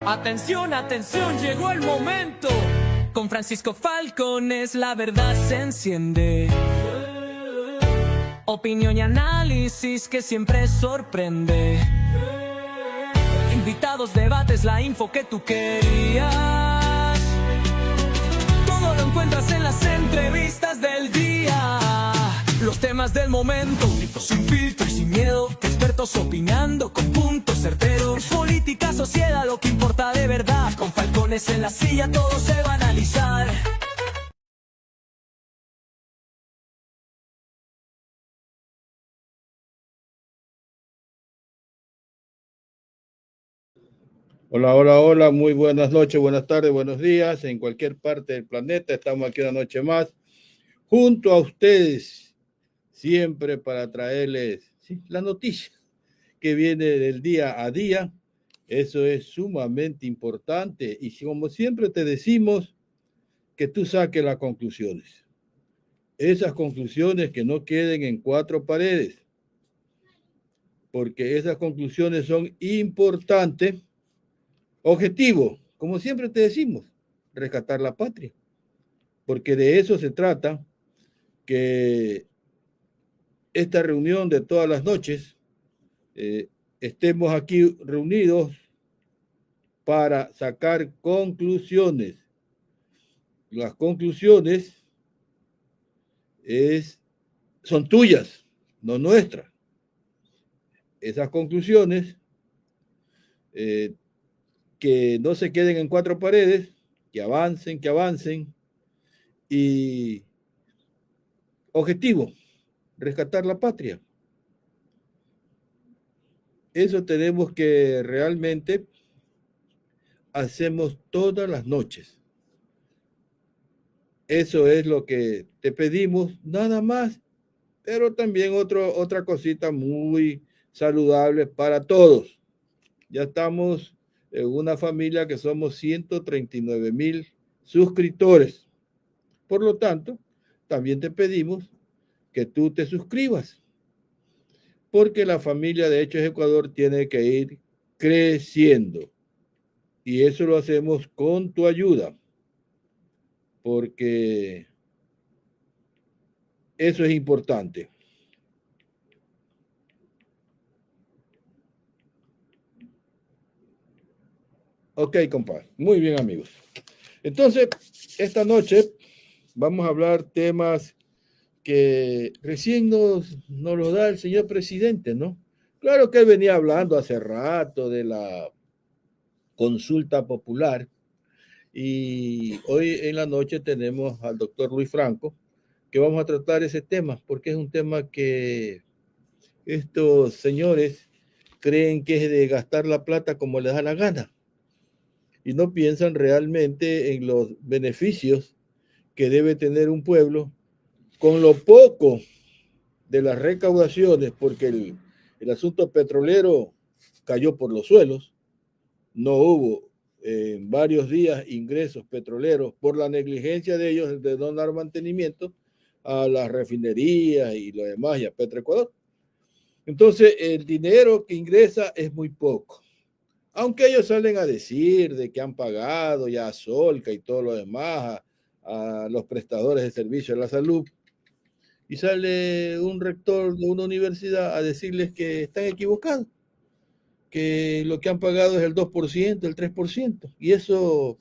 Atención, atención, llegó el momento. Con Francisco Falcones la verdad se enciende. Opinión y análisis que siempre sorprende. Invitados, debates, la info que tú querías. Todo lo encuentras en las entrevistas del día. Los temas del momento, sin filtro y sin miedo. Expertos opinando con puntos certeros. Política, sociedad, lo que importa de verdad. Con Falcones en la silla todo se va a analizar. Hola, hola, hola, muy buenas noches, buenas tardes, buenos días. En cualquier parte del planeta estamos aquí una noche más junto a ustedes, siempre para traerles la noticia que viene del día a día. Eso es sumamente importante y como siempre te decimos, que tú saques las conclusiones. Esas conclusiones que no queden en cuatro paredes, porque esas conclusiones son importantes. Objetivo, como siempre te decimos, rescatar la patria, porque de eso se trata, que esta reunión de todas las noches estemos aquí reunidos para sacar conclusiones. Las conclusiones son tuyas, no nuestras. Esas conclusiones que no se queden en cuatro paredes, que avancen. Y objetivo, rescatar la patria. Eso tenemos que realmente hacemos todas las noches. Eso es lo que te pedimos, nada más, pero también otra cosita muy saludable para todos. Ya estamos en una familia que somos 139,000 suscriptores. Por lo tanto, también te pedimos que tú te suscribas, porque la familia de Hechos Ecuador tiene que ir creciendo. Y eso lo hacemos con tu ayuda, porque eso es importante. Ok, compadre. Muy bien, amigos. Entonces, esta noche vamos a hablar temas que recién nos los da el señor presidente, ¿no? Claro que él venía hablando hace rato de la consulta popular y hoy en la noche tenemos al doctor Luis Franco, que vamos a tratar ese tema, porque es un tema que estos señores creen que es de gastar la plata como les da la gana y no piensan realmente en los beneficios que debe tener un pueblo con lo poco de las recaudaciones, porque el asunto petrolero cayó por los suelos, no hubo en varios días ingresos petroleros por la negligencia de ellos de no dar mantenimiento a las refinerías y lo demás y a Petroecuador. Entonces, el dinero que ingresa es muy poco. Aunque ellos salen a decir de que han pagado ya a Solca y todo lo demás, a los prestadores de servicios de la salud, y sale un rector de una universidad a decirles que están equivocados, que lo que han pagado es el 2%, el 3%, y eso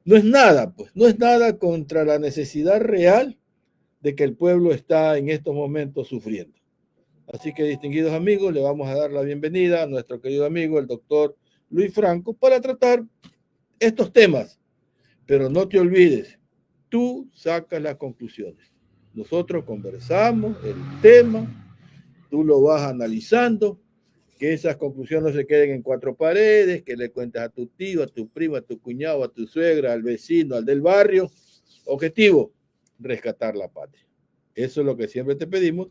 no es nada, pues, no es nada contra la necesidad real de que el pueblo está en estos momentos sufriendo. Así que, distinguidos amigos, le vamos a dar la bienvenida a nuestro querido amigo, el doctor Luis Franco, para tratar estos temas. Pero no te olvides, tú sacas las conclusiones. Nosotros conversamos el tema, tú lo vas analizando, que esas conclusiones no se queden en cuatro paredes, que le cuentes a tu tío, a tu primo, a tu cuñado, a tu suegra, al vecino, al del barrio. Objetivo, rescatar la patria. Eso es lo que siempre te pedimos.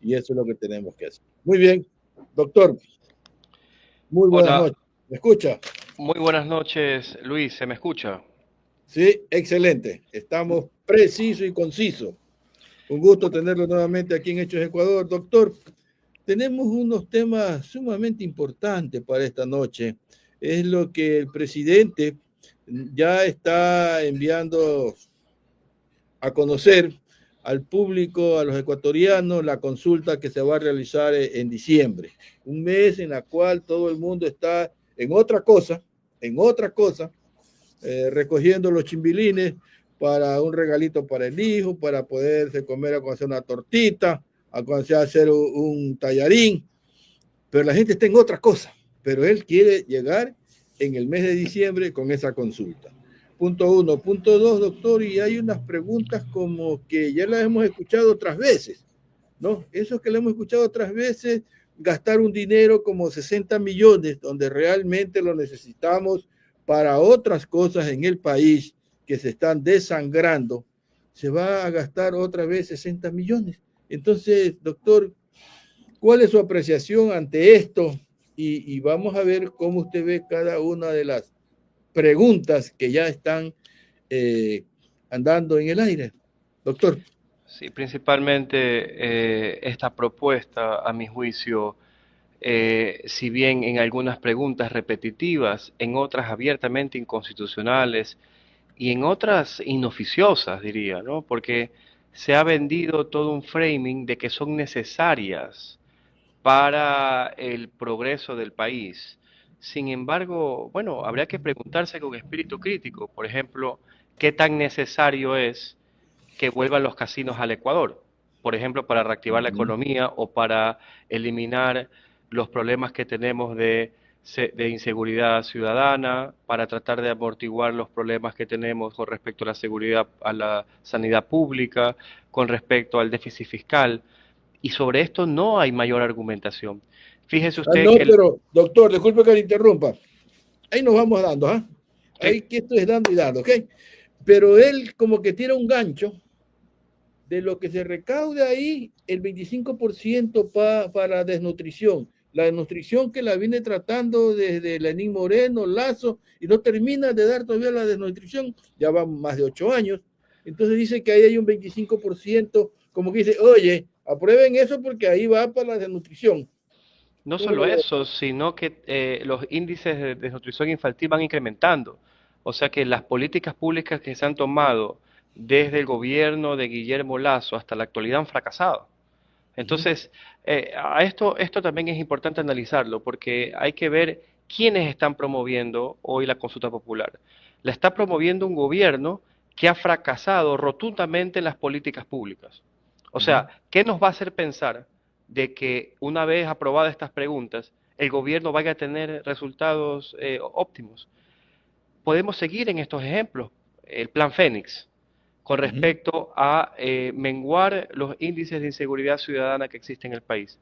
Y eso es lo que tenemos que hacer. Muy bien, doctor. Muy buenas Hola, noches. ¿Me escucha? muy buenas noches, Luis, ¿se me escucha? Sí, excelente. Estamos preciso y conciso. Un gusto tenerlo nuevamente aquí en Hechos Ecuador. Doctor, tenemos unos temas sumamente importantes para esta noche. es lo que el presidente ya está enviando a conocer al público, a los ecuatorianos, la consulta que se va a realizar en diciembre. Un mes en la cual todo el mundo está en otra cosa, recogiendo los chimbilines para un regalito para el hijo, para poderse comer, a hacer una tortita, a hacer un tallarín, pero la gente está en otra cosa, pero él quiere llegar en el mes de diciembre con esa consulta. Punto uno. Punto dos, doctor, y hay unas preguntas como que ya las hemos escuchado otras veces, ¿no? Eso que lo hemos escuchado otras veces, gastar un dinero como 60 millones, donde realmente lo necesitamos para otras cosas en el país que se están desangrando, se va a gastar otra vez 60 millones. Entonces, doctor, ¿cuál es su apreciación ante esto? Y vamos a ver cómo usted ve cada una de las preguntas que ya están andando en el aire. Doctor. Sí, principalmente esta propuesta, a mi juicio, si bien en algunas preguntas repetitivas, en otras abiertamente inconstitucionales y en otras inoficiosas, diría, ¿no? Porque se ha vendido todo un framing de que son necesarias para el progreso del país. Sin embargo, bueno, habría que preguntarse con espíritu crítico, por ejemplo, ¿qué tan necesario es que vuelvan los casinos al Ecuador? Por ejemplo, para reactivar la economía o para eliminar los problemas que tenemos de inseguridad ciudadana, para tratar de amortiguar los problemas que tenemos con respecto a la seguridad, a la sanidad pública, con respecto al déficit fiscal. Y sobre esto no hay mayor argumentación. Fíjese usted no, que... pero, doctor, disculpe que le interrumpa. Ahí nos vamos dando, ¿ah? Sí. Ahí que esto es dando y dando, ¿ok? Pero él como que tira un gancho de lo que se recaude ahí, el 25% para desnutrición. La desnutrición que la viene tratando desde Lenín Moreno, Lazo, y no termina de dar todavía la desnutrición, ya van más de 8 años. Entonces dice que ahí hay un 25%, como que dice, oye, aprueben eso porque ahí va para la desnutrición. No solo eso, sino que los índices de desnutrición infantil van incrementando. O sea que las políticas públicas que se han tomado desde el gobierno de Guillermo Lazo hasta la actualidad han fracasado. Entonces, esto también es importante analizarlo porque hay que ver quiénes están promoviendo hoy la consulta popular. La está promoviendo un gobierno que ha fracasado rotundamente en las políticas públicas. O sea, ¿qué nos va a hacer pensar de que una vez aprobadas estas preguntas, el gobierno vaya a tener resultados óptimos? Podemos seguir en estos ejemplos. El Plan Fénix, con respecto a menguar los índices de inseguridad ciudadana que existen en el país.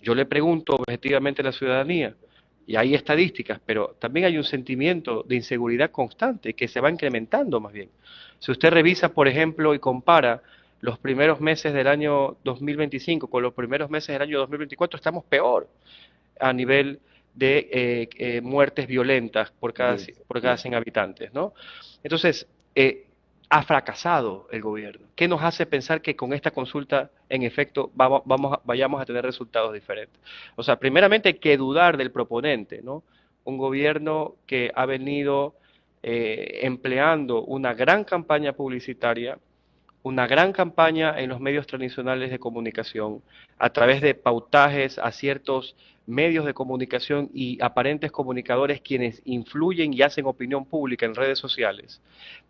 Yo le pregunto objetivamente a la ciudadanía, y hay estadísticas, pero también hay un sentimiento de inseguridad constante que se va incrementando más bien. Si usted revisa, por ejemplo, y compara los primeros meses del año 2025 con los primeros meses del año 2024, estamos peor a nivel de muertes violentas por cada 100 habitantes, ¿no? Entonces, ha fracasado el gobierno. ¿Qué nos hace pensar que con esta consulta, en efecto, vayamos a tener resultados diferentes? O sea, primeramente hay que dudar del proponente, ¿no? Un gobierno que ha venido empleando una gran campaña publicitaria, una gran campaña en los medios tradicionales de comunicación, a través de pautajes a ciertos medios de comunicación y aparentes comunicadores quienes influyen y hacen opinión pública en redes sociales,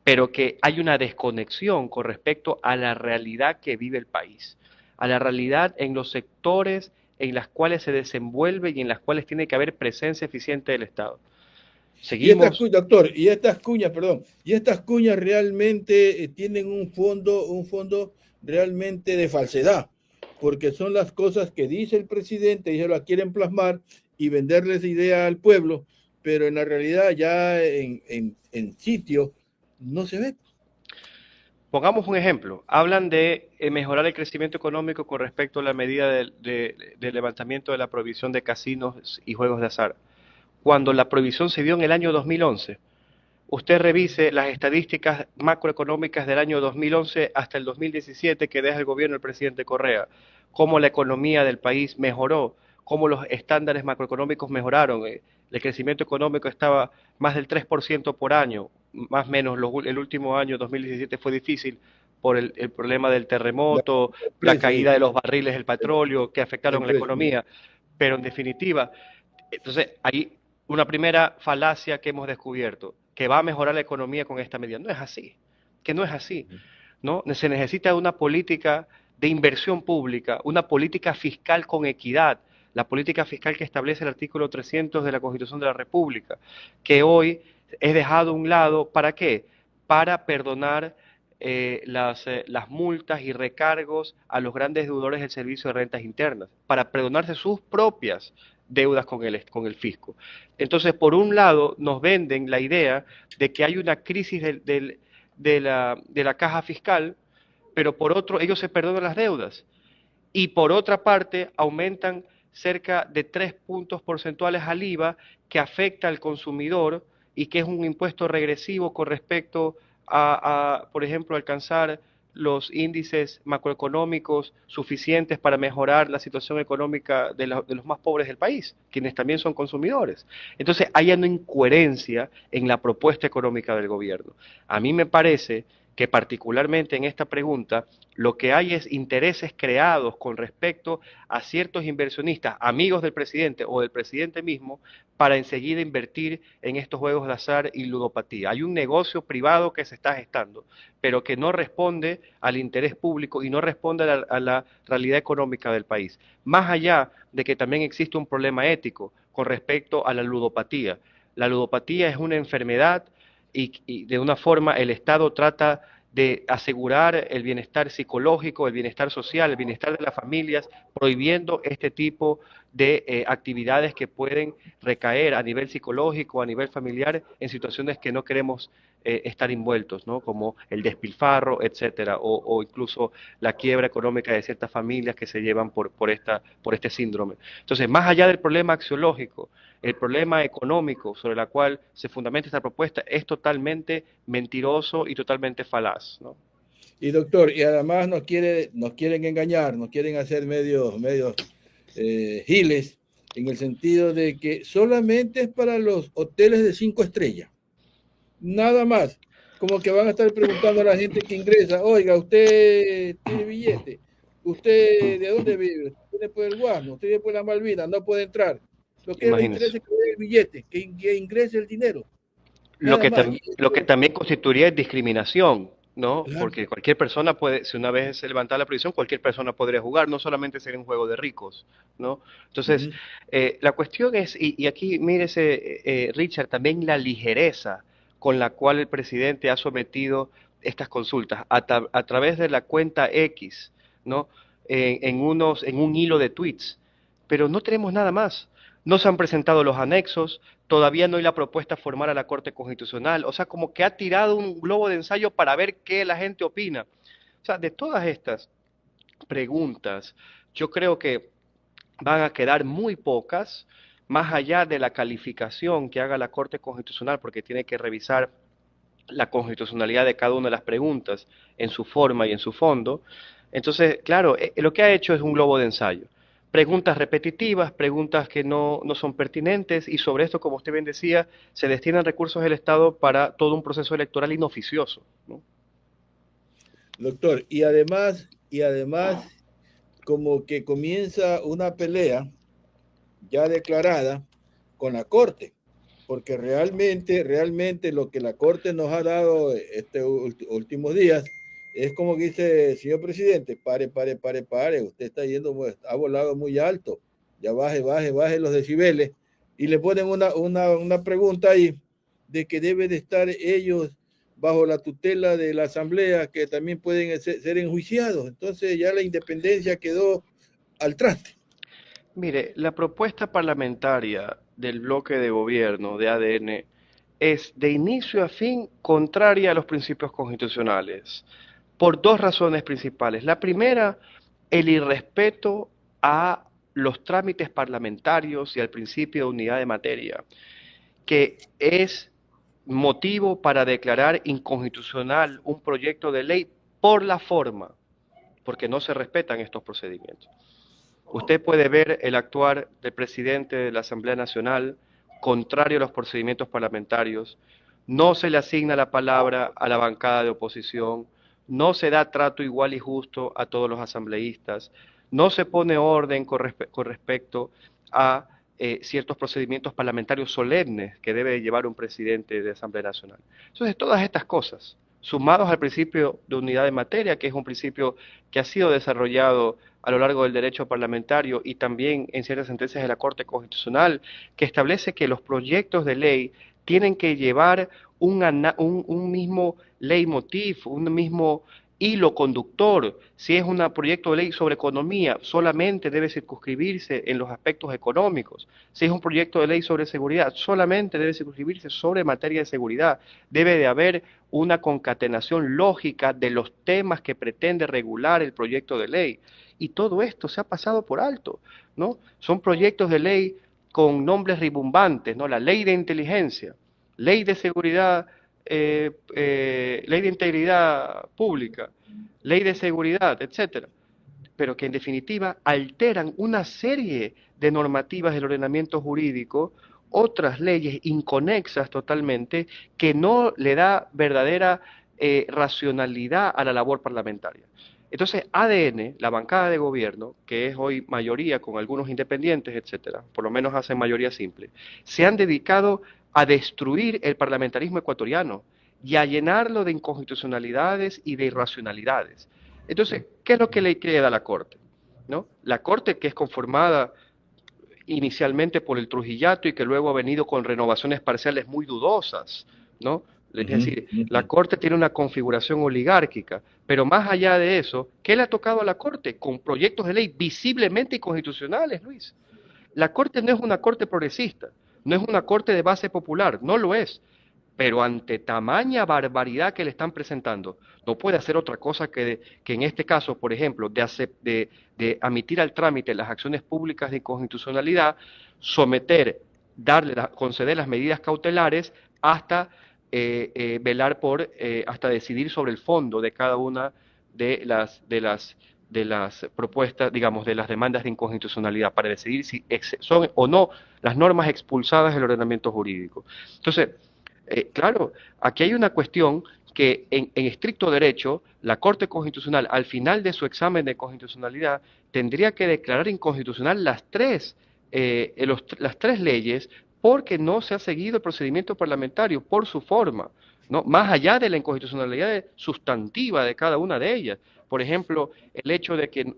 pero que hay una desconexión con respecto a la realidad que vive el país, a la realidad en los sectores en las cuales se desenvuelve y en las cuales tiene que haber presencia eficiente del Estado. Seguimos. Doctor, y estas cuñas realmente tienen un fondo realmente de falsedad, porque son las cosas que dice el presidente y se las quieren plasmar y venderles idea al pueblo, pero en la realidad ya en sitio no se ve. Pongamos un ejemplo. Hablan de mejorar el crecimiento económico con respecto a la medida de levantamiento de la prohibición de casinos y juegos de azar. Cuando la prohibición se dio en el año 2011, usted revise las estadísticas macroeconómicas del año 2011 hasta el 2017 que deja el gobierno del presidente Correa, cómo la economía del país mejoró, cómo los estándares macroeconómicos mejoraron, el crecimiento económico estaba más del 3% por año, más o menos el último año, 2017, fue difícil por el problema del La- terremoto, el la precio, caída de los barriles del petróleo que el afectaron a la precio. economía, pero en definitiva, entonces hay una primera falacia que hemos descubierto, que va a mejorar la economía con esta medida. No es así, que no es así, ¿no? Se necesita una política de inversión pública, una política fiscal con equidad, la política fiscal que establece el artículo 300 de la Constitución de la República, que hoy es dejado a un lado, ¿para qué? Para perdonar las multas y recargos a los grandes deudores del Servicio de Rentas Internas, para perdonarse sus propias deudas con el fisco. Entonces, por un lado, nos venden la idea de que hay una crisis de la caja fiscal, pero por otro, ellos se perdonan las deudas. Y por otra parte, aumentan cerca de 3 puntos porcentuales al IVA que afecta al consumidor y que es un impuesto regresivo con respecto por ejemplo, alcanzar los índices macroeconómicos suficientes para mejorar la situación económica de los más pobres del país, quienes también son consumidores. Entonces, hay una incoherencia en la propuesta económica del gobierno. A mí me parece que particularmente en esta pregunta lo que hay es intereses creados con respecto a ciertos inversionistas, amigos del presidente o del presidente mismo, para enseguida invertir en estos juegos de azar y ludopatía. Hay un negocio privado que se está gestando, pero que no responde al interés público y no responde a la realidad económica del país. Más allá de que también existe un problema ético con respecto a la ludopatía. La ludopatía es una enfermedad y de una forma el Estado trata de asegurar el bienestar psicológico, el bienestar social, el bienestar de las familias, prohibiendo este tipo de actividades que pueden recaer a nivel psicológico, a nivel familiar, en situaciones que no queremos estar envueltos, ¿no? Como el despilfarro, etcétera, o incluso la quiebra económica de ciertas familias que se llevan por este síndrome. Entonces, más allá del problema axiológico, el problema económico sobre el cual se fundamenta esta propuesta es totalmente mentiroso y totalmente falaz, ¿no? Y doctor, y además nos quieren engañar, nos quieren hacer medios giles, en el sentido de que solamente es para los hoteles de 5 estrellas, nada más. Como que van a estar preguntando a la gente que ingresa, oiga, ¿usted tiene billete? ¿Usted de dónde vive? ¿Usted viene por el Guasmo? ¿Usted viene por la Malvina? No puede entrar. Lo que les Imagínense. interesa es que vea el billete, que ingrese el dinero, Lo nada que, más. lo que también constituiría discriminación, ¿no? Claro. Porque cualquier persona puede, si una vez se levanta la prohibición, cualquier persona podría jugar, no solamente sería un juego de ricos, ¿no? Entonces, la cuestión es, y aquí mírese, Richard, también la ligereza con la cual el presidente ha sometido estas consultas a través de la cuenta X, ¿no? En un hilo de tweets, pero no tenemos nada más. No se han presentado los anexos, todavía no hay la propuesta formal a la Corte Constitucional, o sea, como que ha tirado un globo de ensayo para ver qué la gente opina. O sea, de todas estas preguntas, yo creo que van a quedar muy pocas, más allá de la calificación que haga la Corte Constitucional, porque tiene que revisar la constitucionalidad de cada una de las preguntas en su forma y en su fondo. Entonces, claro, lo que ha hecho es un globo de ensayo. Preguntas repetitivas, preguntas que no son pertinentes y sobre esto, como usted bien decía, se destinan recursos del Estado para todo un proceso electoral inoficioso, ¿no? Doctor, y además, como que comienza una pelea ya declarada con la Corte, porque realmente lo que la Corte nos ha dado estos últimos días es como que dice, señor presidente, pare, usted está yendo, ha volado muy alto, ya baje los decibeles, y le ponen una pregunta ahí de que deben de estar ellos bajo la tutela de la Asamblea, que también pueden ser enjuiciados. Entonces ya la independencia quedó al traste. Mire, la propuesta parlamentaria del bloque de gobierno de ADN es de inicio a fin contraria a los principios constitucionales, por dos razones principales. La primera, el irrespeto a los trámites parlamentarios y al principio de unidad de materia, que es motivo para declarar inconstitucional un proyecto de ley por la forma, porque no se respetan estos procedimientos. Usted puede ver el actuar del presidente de la Asamblea Nacional contrario a los procedimientos parlamentarios, no se le asigna la palabra a la bancada de oposición, no se da trato igual y justo a todos los asambleístas, no se pone orden con respecto a ciertos procedimientos parlamentarios solemnes que debe llevar un presidente de Asamblea Nacional. Entonces, todas estas cosas, sumados al principio de unidad de materia, que es un principio que ha sido desarrollado a lo largo del derecho parlamentario y también en ciertas sentencias de la Corte Constitucional, que establece que los proyectos de ley tienen que llevar un mismo leitmotiv, un mismo hilo conductor. Si es un proyecto de ley sobre economía, solamente debe circunscribirse en los aspectos económicos. Si es un proyecto de ley sobre seguridad, solamente debe circunscribirse sobre materia de seguridad. Debe de haber una concatenación lógica de los temas que pretende regular el proyecto de ley. Y todo esto se ha pasado por alto, ¿no? Son proyectos de ley con nombres rimbombantes, ¿no? La ley de inteligencia, ley de seguridad, ley de integridad pública, ley de seguridad, etcétera, pero que en definitiva alteran una serie de normativas del ordenamiento jurídico, otras leyes inconexas totalmente, que no le da verdadera racionalidad a la labor parlamentaria. Entonces, ADN, la bancada de gobierno, que es hoy mayoría con algunos independientes, etcétera, por lo menos hacen mayoría simple, se han dedicado a destruir el parlamentarismo ecuatoriano y a llenarlo de inconstitucionalidades y de irracionalidades. Entonces, ¿qué es lo que le queda a la Corte? ¿No? La Corte, que es conformada inicialmente por el Trujillato y que luego ha venido con renovaciones parciales muy dudosas, ¿no? Es decir, la Corte tiene una configuración oligárquica, pero más allá de eso, ¿qué le ha tocado a la Corte? Con proyectos de ley visiblemente inconstitucionales, Luis. La Corte no es una Corte progresista, no es una Corte de base popular, no lo es, pero ante tamaña barbaridad que le están presentando, no puede hacer otra cosa que en este caso, por ejemplo, de admitir al trámite las acciones públicas de inconstitucionalidad, conceder las medidas cautelares hasta velar por, hasta decidir sobre el fondo de cada una de las propuestas, digamos, de las demandas de inconstitucionalidad, para decidir si son o no las normas expulsadas del ordenamiento jurídico. Entonces, claro, aquí hay una cuestión que en estricto derecho, la Corte Constitucional, al final de su examen de constitucionalidad, tendría que declarar inconstitucional las tres leyes, porque no se ha seguido el procedimiento parlamentario por su forma, ¿no? Más allá de la inconstitucionalidad sustantiva de cada una de ellas. Por ejemplo, el hecho de que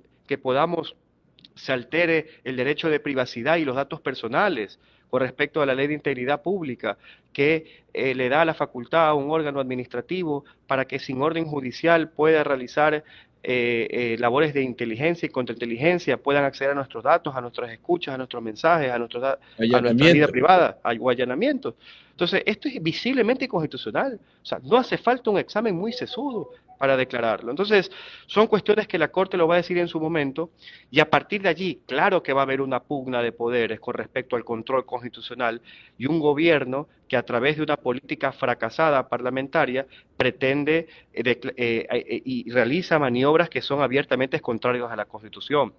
se altere el derecho de privacidad y los datos personales con respecto a la ley de integridad pública, que le da la facultad a un órgano administrativo para que sin orden judicial pueda realizar labores de inteligencia y contrainteligencia, puedan acceder a nuestros datos, a nuestras escuchas, a nuestros mensajes, a nuestra vida privada, a allanamientos. Entonces, esto es visiblemente inconstitucional. O sea, no hace falta un examen muy sesudo para declararlo. Entonces, son cuestiones que la Corte lo va a decir en su momento, y a partir de allí, claro que va a haber una pugna de poderes con respecto al control constitucional, y un gobierno que a través de una política fracasada parlamentaria pretende y realiza maniobras que son abiertamente contrarias a la Constitución.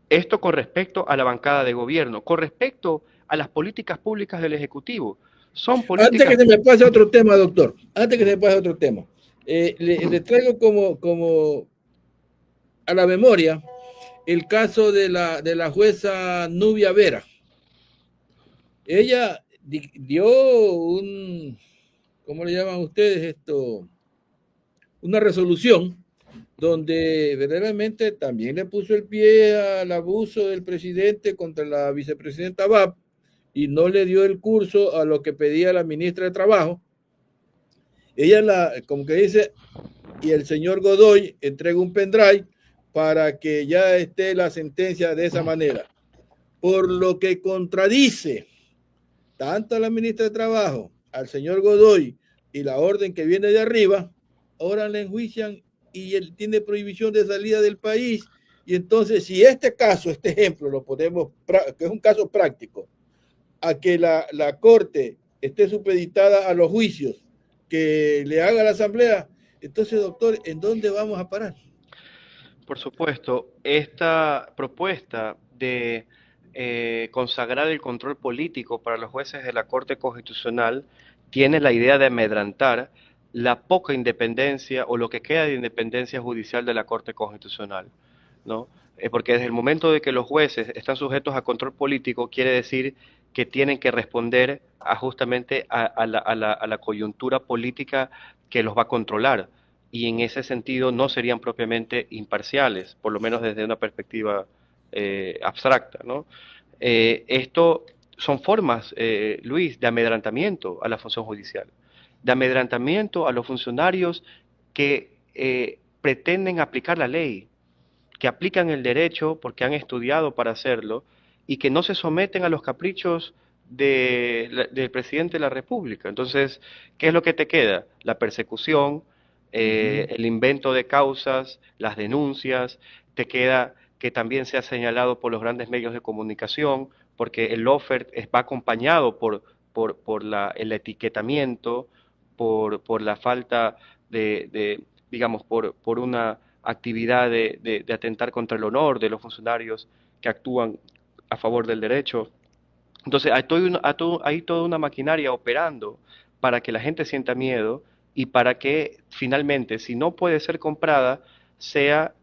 Esto con respecto a la bancada de gobierno. Con respecto a las políticas públicas del Ejecutivo, son políticas... Antes que se me pase otro tema, doctor, antes que se me pase otro tema, le traigo como a la memoria el caso de la jueza Nubia Vera. Ella dio ¿cómo le llaman ustedes esto? Una resolución donde verdaderamente también le puso el pie al abuso del presidente contra la vicepresidenta Abad y no le dio el curso a lo que pedía la ministra de Trabajo. Ella como que dice, y el señor Godoy entrega un pendrive para que ya esté la sentencia de esa manera, por lo que contradice tanto a la ministra de Trabajo, al señor Godoy y la orden que viene de arriba. Ahora le enjuician y él tiene prohibición de salida del país. Y entonces, si este ejemplo lo podemos, que es un caso práctico, a que la Corte esté supeditada a los juicios que le haga la Asamblea, entonces, doctor, ¿en dónde vamos a parar? Por supuesto, esta propuesta de consagrar el control político para los jueces de la Corte Constitucional tiene la idea de amedrantar la poca independencia o lo que queda de independencia judicial de la Corte Constitucional, ¿no? Porque desde el momento de que los jueces están sujetos a control político, quiere decir que tienen que responder justamente a la coyuntura política que los va a controlar. Y en ese sentido no serían propiamente imparciales, por lo menos desde una perspectiva abstracta, ¿no? Esto son formas, Luis, de amedrantamiento a la función judicial, de amedrantamiento a los funcionarios que pretenden aplicar la ley, que aplican el derecho porque han estudiado para hacerlo y que no se someten a los caprichos del presidente de la República. Entonces, ¿qué es lo que te queda? La persecución, el invento de causas, las denuncias, te queda que también se ha señalado por los grandes medios de comunicación, porque el lawfare va acompañado por el etiquetamiento, por la falta digamos, por una actividad de atentar contra el honor de los funcionarios que actúan a favor del derecho. Entonces, hay toda una maquinaria operando para que la gente sienta miedo y para que finalmente, si no puede ser comprada, sea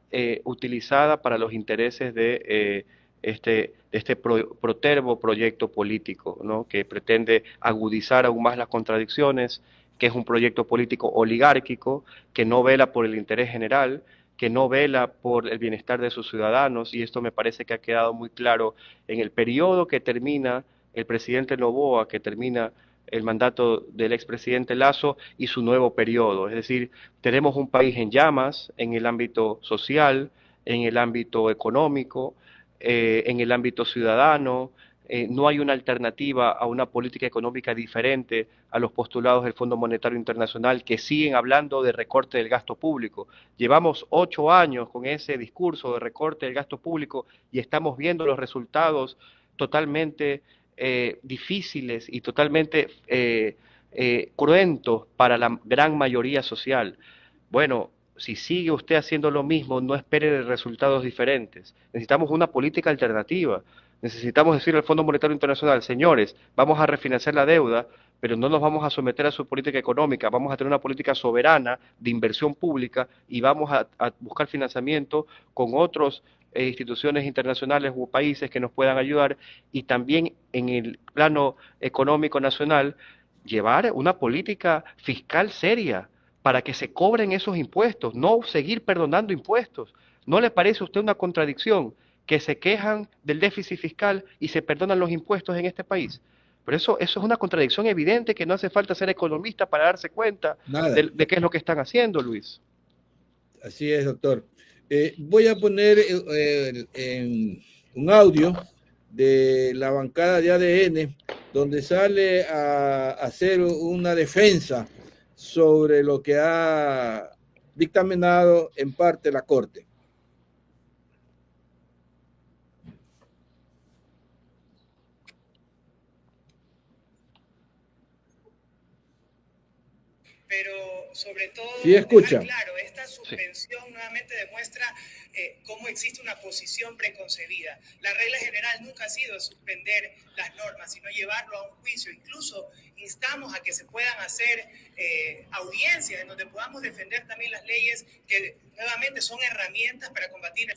utilizada para los intereses de este protervo proyecto político, ¿no? Que pretende agudizar aún más las contradicciones, que es un proyecto político oligárquico, que no vela por el interés general, que no vela por el bienestar de sus ciudadanos, y esto me parece que ha quedado muy claro en el periodo que termina el presidente Noboa, que termina el mandato del expresidente Lasso y su nuevo periodo. Es decir, tenemos un país en llamas en el ámbito social, en el ámbito económico, en el ámbito ciudadano. No hay una alternativa a una política económica diferente a los postulados del Fondo Monetario Internacional, que siguen hablando de recorte del gasto público. Llevamos 8 años con ese discurso de recorte del gasto público y estamos viendo los resultados totalmente difíciles y totalmente cruentos para la gran mayoría social. Bueno, si sigue usted haciendo lo mismo, no espere resultados diferentes. Necesitamos una política alternativa. Necesitamos decirle al Fondo Monetario Internacional, señores, vamos a refinanciar la deuda, pero no nos vamos a someter a su política económica, vamos a tener una política soberana de inversión pública y vamos a buscar financiamiento con otras instituciones internacionales u países que nos puedan ayudar, y también en el plano económico nacional llevar una política fiscal seria para que se cobren esos impuestos, no seguir perdonando impuestos. ¿No le parece a usted una contradicción que se quejan del déficit fiscal y se perdonan los impuestos en este país? Pero eso es una contradicción evidente que no hace falta ser economista para darse cuenta de qué es lo que están haciendo, Luis. Así es, doctor. Voy a poner un audio de la bancada de ADN donde sale a hacer una defensa sobre lo que ha dictaminado en parte la Corte. Pero sobre todo, sí, escucha. Claro, esta suspensión nuevamente demuestra cómo existe una posición preconcebida. La regla general nunca ha sido suspender las normas, sino llevarlo a un juicio. Incluso instamos a que se puedan hacer audiencias en donde podamos defender también las leyes que nuevamente son herramientas para combatir el...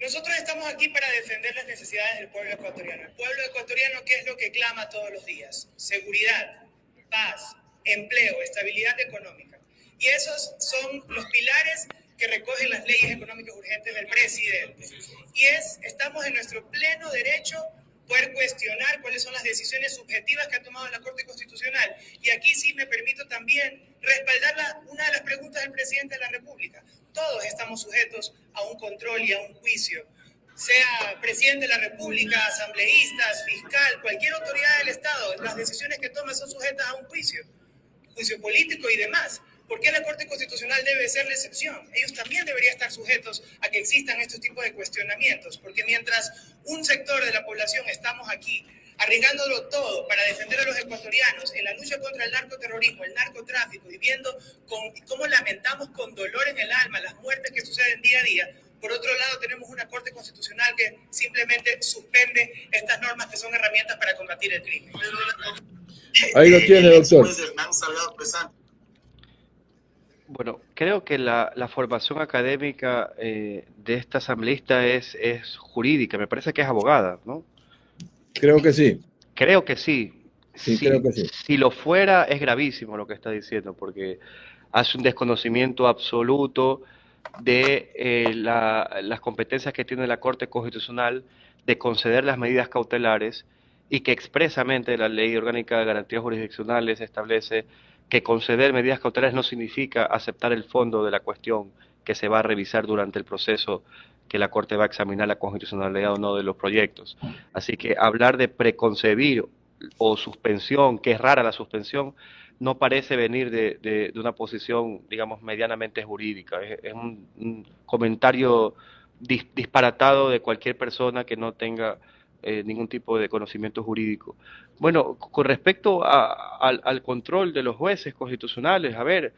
Nosotros estamos aquí para defender las necesidades del pueblo ecuatoriano. El pueblo ecuatoriano, ¿qué es lo que clama todos los días? Seguridad, paz, empleo, estabilidad económica. Y esos son los pilares que recogen las leyes económicas urgentes del presidente. Y estamos en nuestro pleno derecho poder cuestionar cuáles son las decisiones subjetivas que ha tomado la Corte Constitucional. Y aquí sí me permito también respaldar una de las preguntas del presidente de la República. Todos estamos sujetos a un control y a un juicio. Sea presidente de la República, asambleístas, fiscal, cualquier autoridad del Estado, las decisiones que toma son sujetas a un juicio político y demás. ¿Por qué la Corte Constitucional debe ser la excepción? Ellos también deberían estar sujetos a que existan estos tipos de cuestionamientos, porque mientras un sector de la población estamos aquí arriesgándolo todo para defender a los ecuatorianos en la lucha contra el narcoterrorismo, el narcotráfico, y viendo cómo lamentamos con dolor en el alma las muertes que suceden día a día, Por otro lado, tenemos una Corte Constitucional que simplemente suspende estas normas que son herramientas para combatir el crimen. Ahí lo tiene, doctor. Bueno, creo que la formación académica de esta asambleísta es jurídica, me parece que es abogada, ¿no? Creo que sí. Creo que sí. Sí, creo que sí. Si lo fuera, es gravísimo lo que está diciendo, porque hace un desconocimiento absoluto de las competencias que tiene la Corte Constitucional de conceder las medidas cautelares y que expresamente la Ley Orgánica de Garantías Jurisdiccionales establece que conceder medidas cautelares no significa aceptar el fondo de la cuestión que se va a revisar durante el proceso que la Corte va a examinar la constitucionalidad o no de los proyectos. Así que hablar de preconcebir o suspensión, que es rara la suspensión, no parece venir de una posición, digamos, medianamente jurídica. Es un comentario disparatado de cualquier persona que no tenga ningún tipo de conocimiento jurídico. Bueno, con respecto al control de los jueces constitucionales, a ver,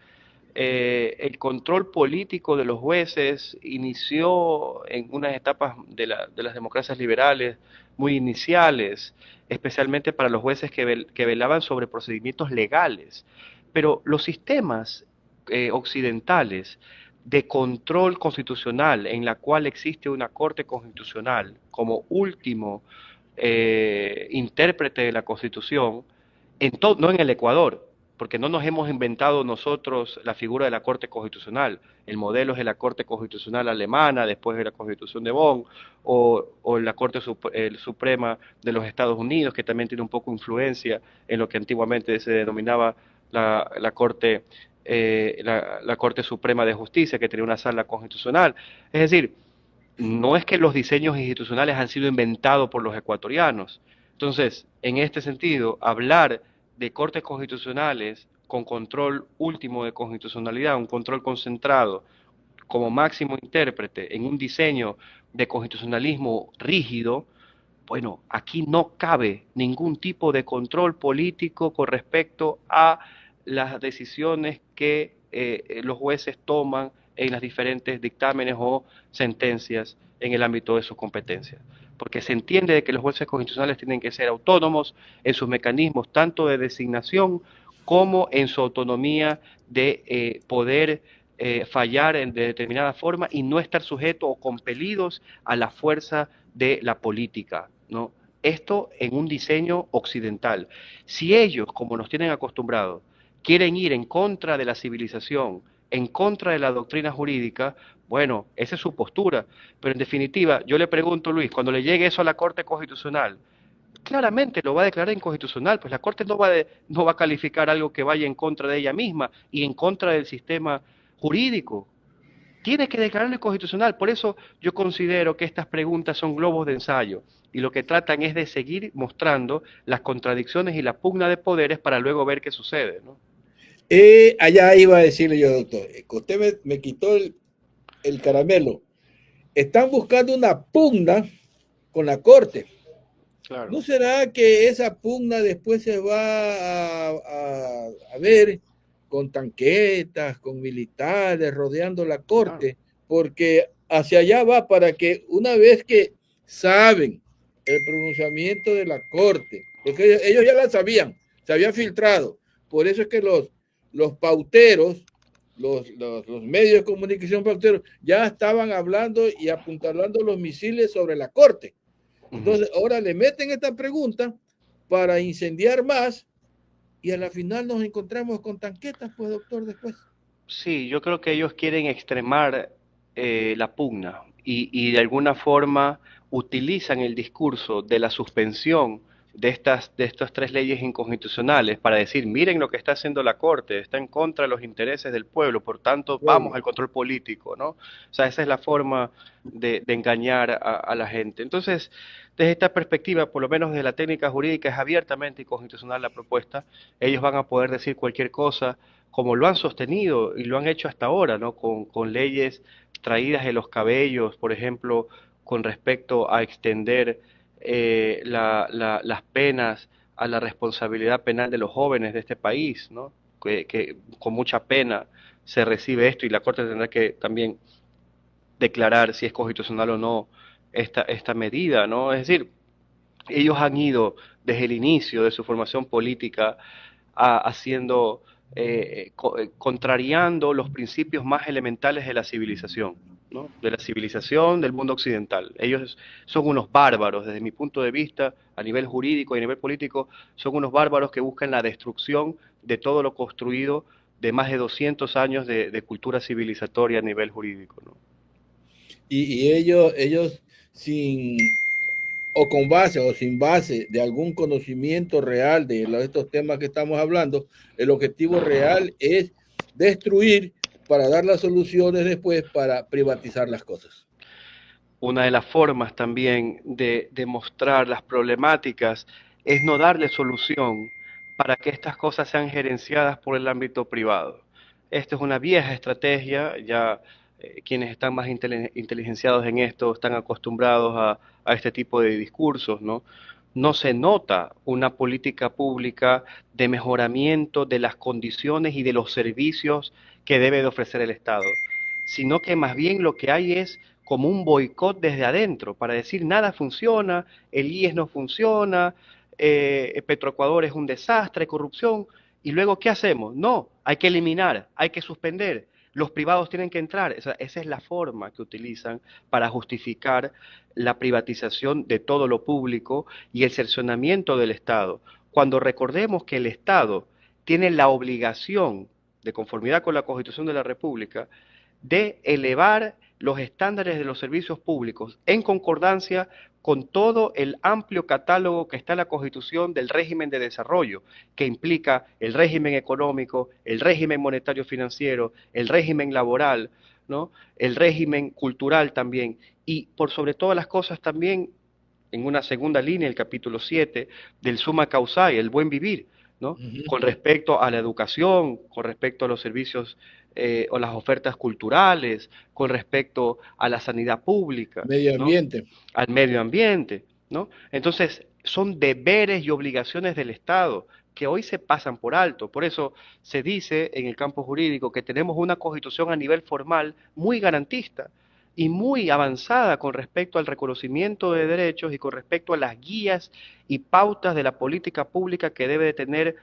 el control político de los jueces inició en unas etapas de las democracias liberales muy iniciales, especialmente para los jueces que velaban sobre procedimientos legales. Pero los sistemas occidentales de control constitucional, en la cual existe una Corte Constitucional como último intérprete de la Constitución, no en el Ecuador, porque no nos hemos inventado nosotros la figura de la Corte Constitucional. El modelo es de la Corte Constitucional alemana, después de la Constitución de Bonn, o la Corte Suprema de los Estados Unidos, que también tiene un poco influencia en lo que antiguamente se denominaba la Corte Suprema de Justicia, que tenía una sala constitucional. Es decir, no es que los diseños institucionales han sido inventados por los ecuatorianos. Entonces, en este sentido, hablar de cortes constitucionales con control último de constitucionalidad, un control concentrado como máximo intérprete en un diseño de constitucionalismo rígido, bueno, aquí no cabe ningún tipo de control político con respecto a las decisiones que los jueces toman en las diferentes dictámenes o sentencias en el ámbito de sus competencias. Porque se entiende de que los jueces constitucionales tienen que ser autónomos en sus mecanismos tanto de designación como en su autonomía de poder fallar de determinada forma y no estar sujetos o compelidos a la fuerza de la política, ¿no? Esto en un diseño occidental. Si ellos, como nos tienen acostumbrados, quieren ir en contra de la civilización, en contra de la doctrina jurídica, bueno, esa es su postura. Pero en definitiva, yo le pregunto, Luis, cuando le llegue eso a la Corte Constitucional, claramente lo va a declarar inconstitucional, pues la Corte no va a calificar algo que vaya en contra de ella misma y en contra del sistema jurídico. Tiene que declararlo inconstitucional. Por eso yo considero que estas preguntas son globos de ensayo y lo que tratan es de seguir mostrando las contradicciones y la pugna de poderes para luego ver qué sucede, ¿no? Allá iba a decirle yo, doctor, que usted me quitó el caramelo. Están buscando una pugna con la Corte. Claro. ¿No será que esa pugna después se va a ver con tanquetas, con militares rodeando la Corte? Claro. Porque hacia allá va, para que una vez que saben el pronunciamiento de la Corte, porque ellos ya la sabían, se había filtrado. Por eso es que los pauteros, los medios de comunicación pauteros, ya estaban hablando y apuntalando los misiles sobre la Corte. Entonces, ahora le meten esta pregunta para incendiar más y a la final nos encontramos con tanquetas, pues, doctor, después. Sí, yo creo que ellos quieren extremar la pugna y de alguna forma utilizan el discurso de la suspensión de estas tres leyes inconstitucionales para decir, miren lo que está haciendo la Corte, está en contra de los intereses del pueblo, por tanto, vamos al control político, ¿no? O sea, esa es la forma de engañar a la gente. Entonces, desde esta perspectiva, por lo menos desde la técnica jurídica, es abiertamente inconstitucional la propuesta. Ellos van a poder decir cualquier cosa, como lo han sostenido y lo han hecho hasta ahora, ¿no? Con leyes traídas de los cabellos, por ejemplo, con respecto a extender las penas a la responsabilidad penal de los jóvenes de este país, ¿no? Que con mucha pena se recibe esto y la Corte tendrá que también declarar si es constitucional o no esta medida, ¿no? Es decir, ellos han ido desde el inicio de su formación política haciendo, contrariando los principios más elementales de la civilización, ¿no? De la civilización del mundo occidental. Ellos son unos bárbaros, desde mi punto de vista, a nivel jurídico y a nivel político, son unos bárbaros que buscan la destrucción de todo lo construido de más de 200 años de cultura civilizatoria a nivel jurídico, ¿no? Y ellos sin o con base o sin base de algún conocimiento real de estos temas que estamos hablando, el objetivo real es destruir para dar las soluciones después para privatizar las cosas. Una de las formas también de demostrar las problemáticas es no darle solución para que estas cosas sean gerenciadas por el ámbito privado. Esta es una vieja estrategia, ya quienes están más inteligenciados en esto están acostumbrados a este tipo de discursos, ¿no? No se nota una política pública de mejoramiento de las condiciones y de los servicios que debe de ofrecer el Estado, sino que más bien lo que hay es como un boicot desde adentro, para decir nada funciona, el IES no funciona, Petroecuador es un desastre, corrupción, y luego ¿qué hacemos? No, hay que eliminar, hay que suspender, los privados tienen que entrar. Esa es la forma que utilizan para justificar la privatización de todo lo público y el cercenamiento del Estado. Cuando recordemos que el Estado tiene la obligación, de conformidad con la Constitución de la República, de elevar los estándares de los servicios públicos en concordancia con todo el amplio catálogo que está en la Constitución del régimen de desarrollo, que implica el régimen económico, el régimen monetario financiero, el régimen laboral, ¿no? El régimen cultural también, y por sobre todas las cosas también, en una segunda línea, el capítulo 7 del Summa Causae, el buen vivir, ¿no? Con respecto a la educación, con respecto a los servicios o las ofertas culturales, con respecto a la sanidad pública, Medio ¿no? ambiente. Al medio ambiente, ¿no? Entonces, son deberes y obligaciones del Estado que hoy se pasan por alto. Por eso se dice en el campo jurídico que tenemos una constitución a nivel formal muy garantista y muy avanzada con respecto al reconocimiento de derechos y con respecto a las guías y pautas de la política pública que debe de tener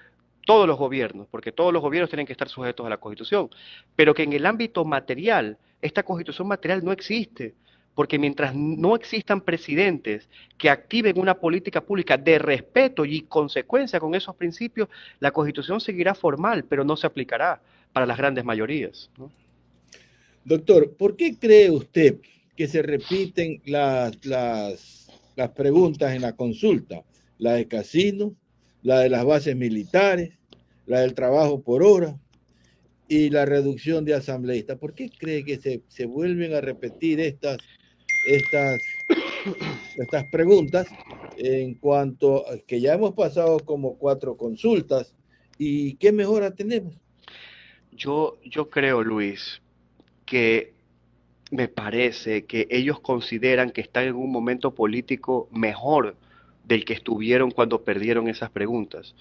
todos los gobiernos, porque todos los gobiernos tienen que estar sujetos a la Constitución, pero que en el ámbito material, esta Constitución material no existe, porque mientras no existan presidentes que activen una política pública de respeto y consecuencia con esos principios, la Constitución seguirá formal, pero no se aplicará para las grandes mayorías, ¿no? Doctor, ¿por qué cree usted que se repiten las preguntas en la consulta? La de casinos, la de las bases militares, la del trabajo por hora y la reducción de asambleístas. ¿Por qué cree que se vuelven a repetir estas preguntas en cuanto a que ya hemos pasado como 4 consultas y qué mejora tenemos? Yo creo, Luis, que me parece que ellos consideran que están en un momento político mejor del que estuvieron cuando perdieron esas preguntas.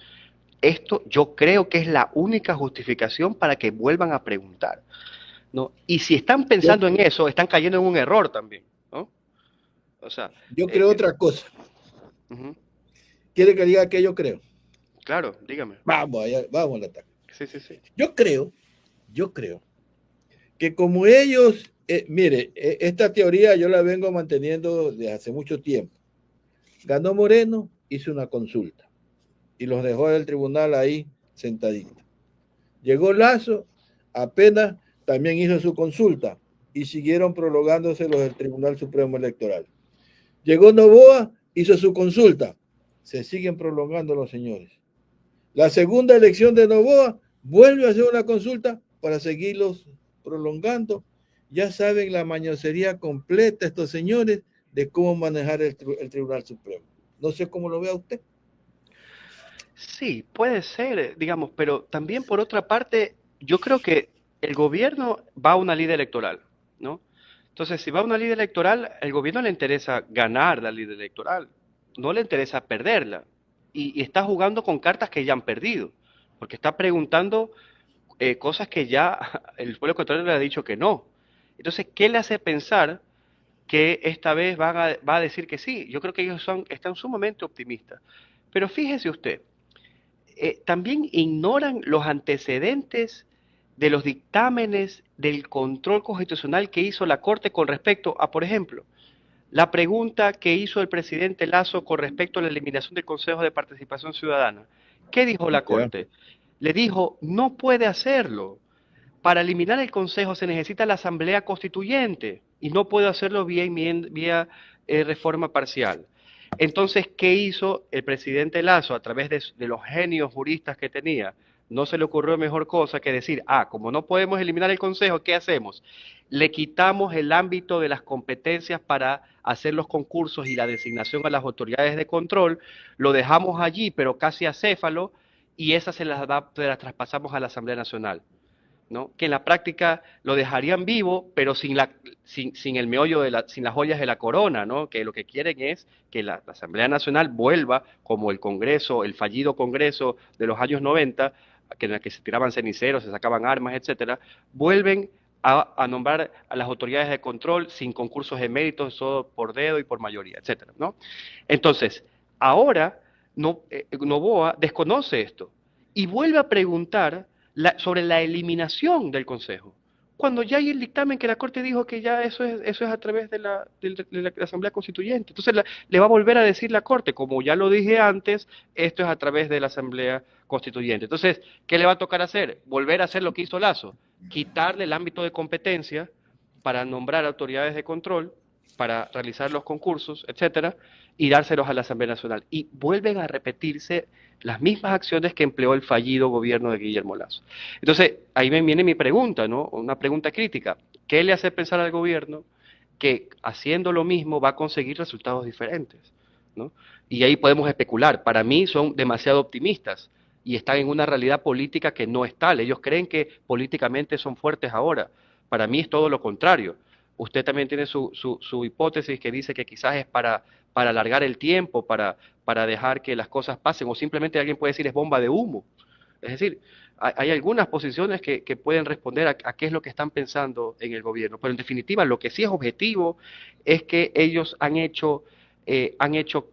Esto yo creo que es la única justificación para que vuelvan a preguntar, ¿no? Y si están pensando en eso, están cayendo en un error también, ¿no? O sea, yo creo otra cosa. ¿Quiere que diga qué yo creo? Claro, dígame. Vamos al ataque. Sí. Yo creo que como ellos, mire, esta teoría yo la vengo manteniendo desde hace mucho tiempo. Ganó Moreno, hizo una consulta y los dejó del tribunal ahí sentaditos. Llegó Lazo, apenas también hizo su consulta y siguieron prolongándose los del Tribunal Supremo Electoral. Llegó Noboa, hizo su consulta, se siguen prolongando los señores. La segunda elección de Noboa vuelve a hacer una consulta para seguirlos prolongando. Ya saben la mañosería completa estos señores de cómo manejar el Tribunal Supremo. No sé cómo lo vea usted. Sí, puede ser, digamos, pero también por otra parte, yo creo que el gobierno va a una ley electoral, ¿no? Entonces, si va a una ley electoral, al gobierno le interesa ganar la ley electoral, no le interesa perderla. Y está jugando con cartas que ya han perdido, porque está preguntando cosas que ya el pueblo ecuatoriano le ha dicho que no. Entonces, ¿qué le hace pensar que esta vez va a decir que sí? Yo creo que ellos están sumamente optimistas. Pero fíjese usted, también ignoran los antecedentes de los dictámenes del control constitucional que hizo la Corte con respecto a, por ejemplo, la pregunta que hizo el presidente Lasso con respecto a la eliminación del Consejo de Participación Ciudadana. ¿Qué dijo la Corte? Le dijo, no puede hacerlo. Para eliminar el Consejo se necesita la Asamblea Constituyente y no puede hacerlo vía reforma parcial. Entonces, ¿qué hizo el presidente Lasso a través de los genios juristas que tenía? No se le ocurrió mejor cosa que decir, como no podemos eliminar el Consejo, ¿qué hacemos? Le quitamos el ámbito de las competencias para hacer los concursos y la designación a las autoridades de control, lo dejamos allí, pero casi acéfalo, y esas se las traspasamos a la Asamblea Nacional, ¿no? Que en la práctica lo dejarían vivo, pero sin el meollo, sin las joyas de la corona, ¿no? Que lo que quieren es que la Asamblea Nacional vuelva como el Congreso, el fallido Congreso de los años 90, en el que se tiraban ceniceros, se sacaban armas, etcétera, vuelven a nombrar a las autoridades de control sin concursos de méritos, solo por dedo y por mayoría, etcétera, ¿no? Entonces, ahora Noboa desconoce esto y vuelve a preguntar sobre la eliminación del Consejo, cuando ya hay el dictamen que la Corte dijo que ya eso es a través de la Asamblea Constituyente. Entonces le va a volver a decir la Corte, como ya lo dije antes, esto es a través de la Asamblea Constituyente. Entonces, ¿qué le va a tocar hacer? Volver a hacer lo que hizo Lasso, quitarle el ámbito de competencia para nombrar autoridades de control, para realizar los concursos, etcétera, y dárselos a la Asamblea Nacional. Y vuelven a repetirse las mismas acciones que empleó el fallido gobierno de Guillermo Lasso. Entonces, ahí me viene mi pregunta, ¿no? Una pregunta crítica. ¿Qué le hace pensar al gobierno que haciendo lo mismo va a conseguir resultados diferentes, ¿no? Y ahí podemos especular. Para mí son demasiado optimistas y están en una realidad política que no es tal. Ellos creen que políticamente son fuertes ahora. Para mí es todo lo contrario. Usted también tiene su hipótesis que dice que quizás es para alargar el tiempo, para dejar que las cosas pasen, o simplemente alguien puede decir es bomba de humo. Es decir, hay algunas posiciones que pueden responder a qué es lo que están pensando en el gobierno, pero en definitiva lo que sí es objetivo es que ellos han hecho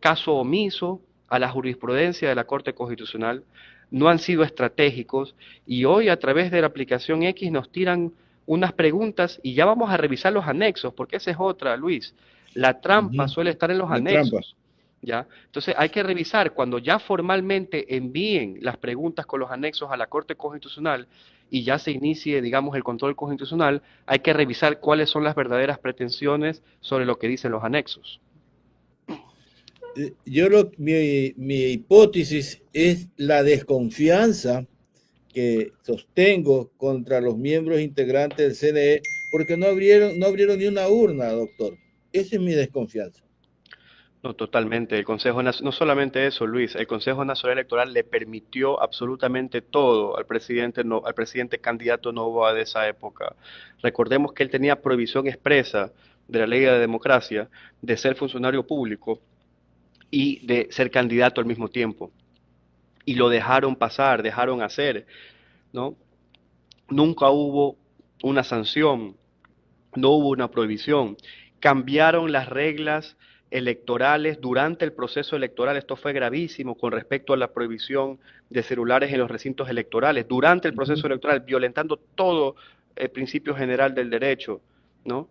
caso omiso a la jurisprudencia de la Corte Constitucional, no han sido estratégicos y hoy a través de la aplicación X nos tiran unas preguntas y ya vamos a revisar los anexos, porque esa es otra, Luis. La trampa suele estar en los anexos, ¿ya? Entonces hay que revisar cuando ya formalmente envíen las preguntas con los anexos a la Corte Constitucional y ya se inicie, digamos, el control constitucional, hay que revisar cuáles son las verdaderas pretensiones sobre lo que dicen los anexos. Mi hipótesis es la desconfianza que sostengo contra los miembros integrantes del CNE porque no abrieron ni una urna, doctor. Esa es mi desconfianza. No, totalmente. El Consejo no solamente eso, Luis, el Consejo Nacional Electoral le permitió absolutamente todo al presidente candidato Noboa de esa época. Recordemos que él tenía prohibición expresa de la ley de democracia de ser funcionario público y de ser candidato al mismo tiempo. Y lo dejaron pasar, dejaron hacer, ¿no? Nunca hubo una sanción, no hubo una prohibición. Cambiaron las reglas electorales durante el proceso electoral. Esto fue gravísimo con respecto a la prohibición de celulares en los recintos electorales. Durante el proceso electoral, violentando todo el principio general del derecho, ¿no?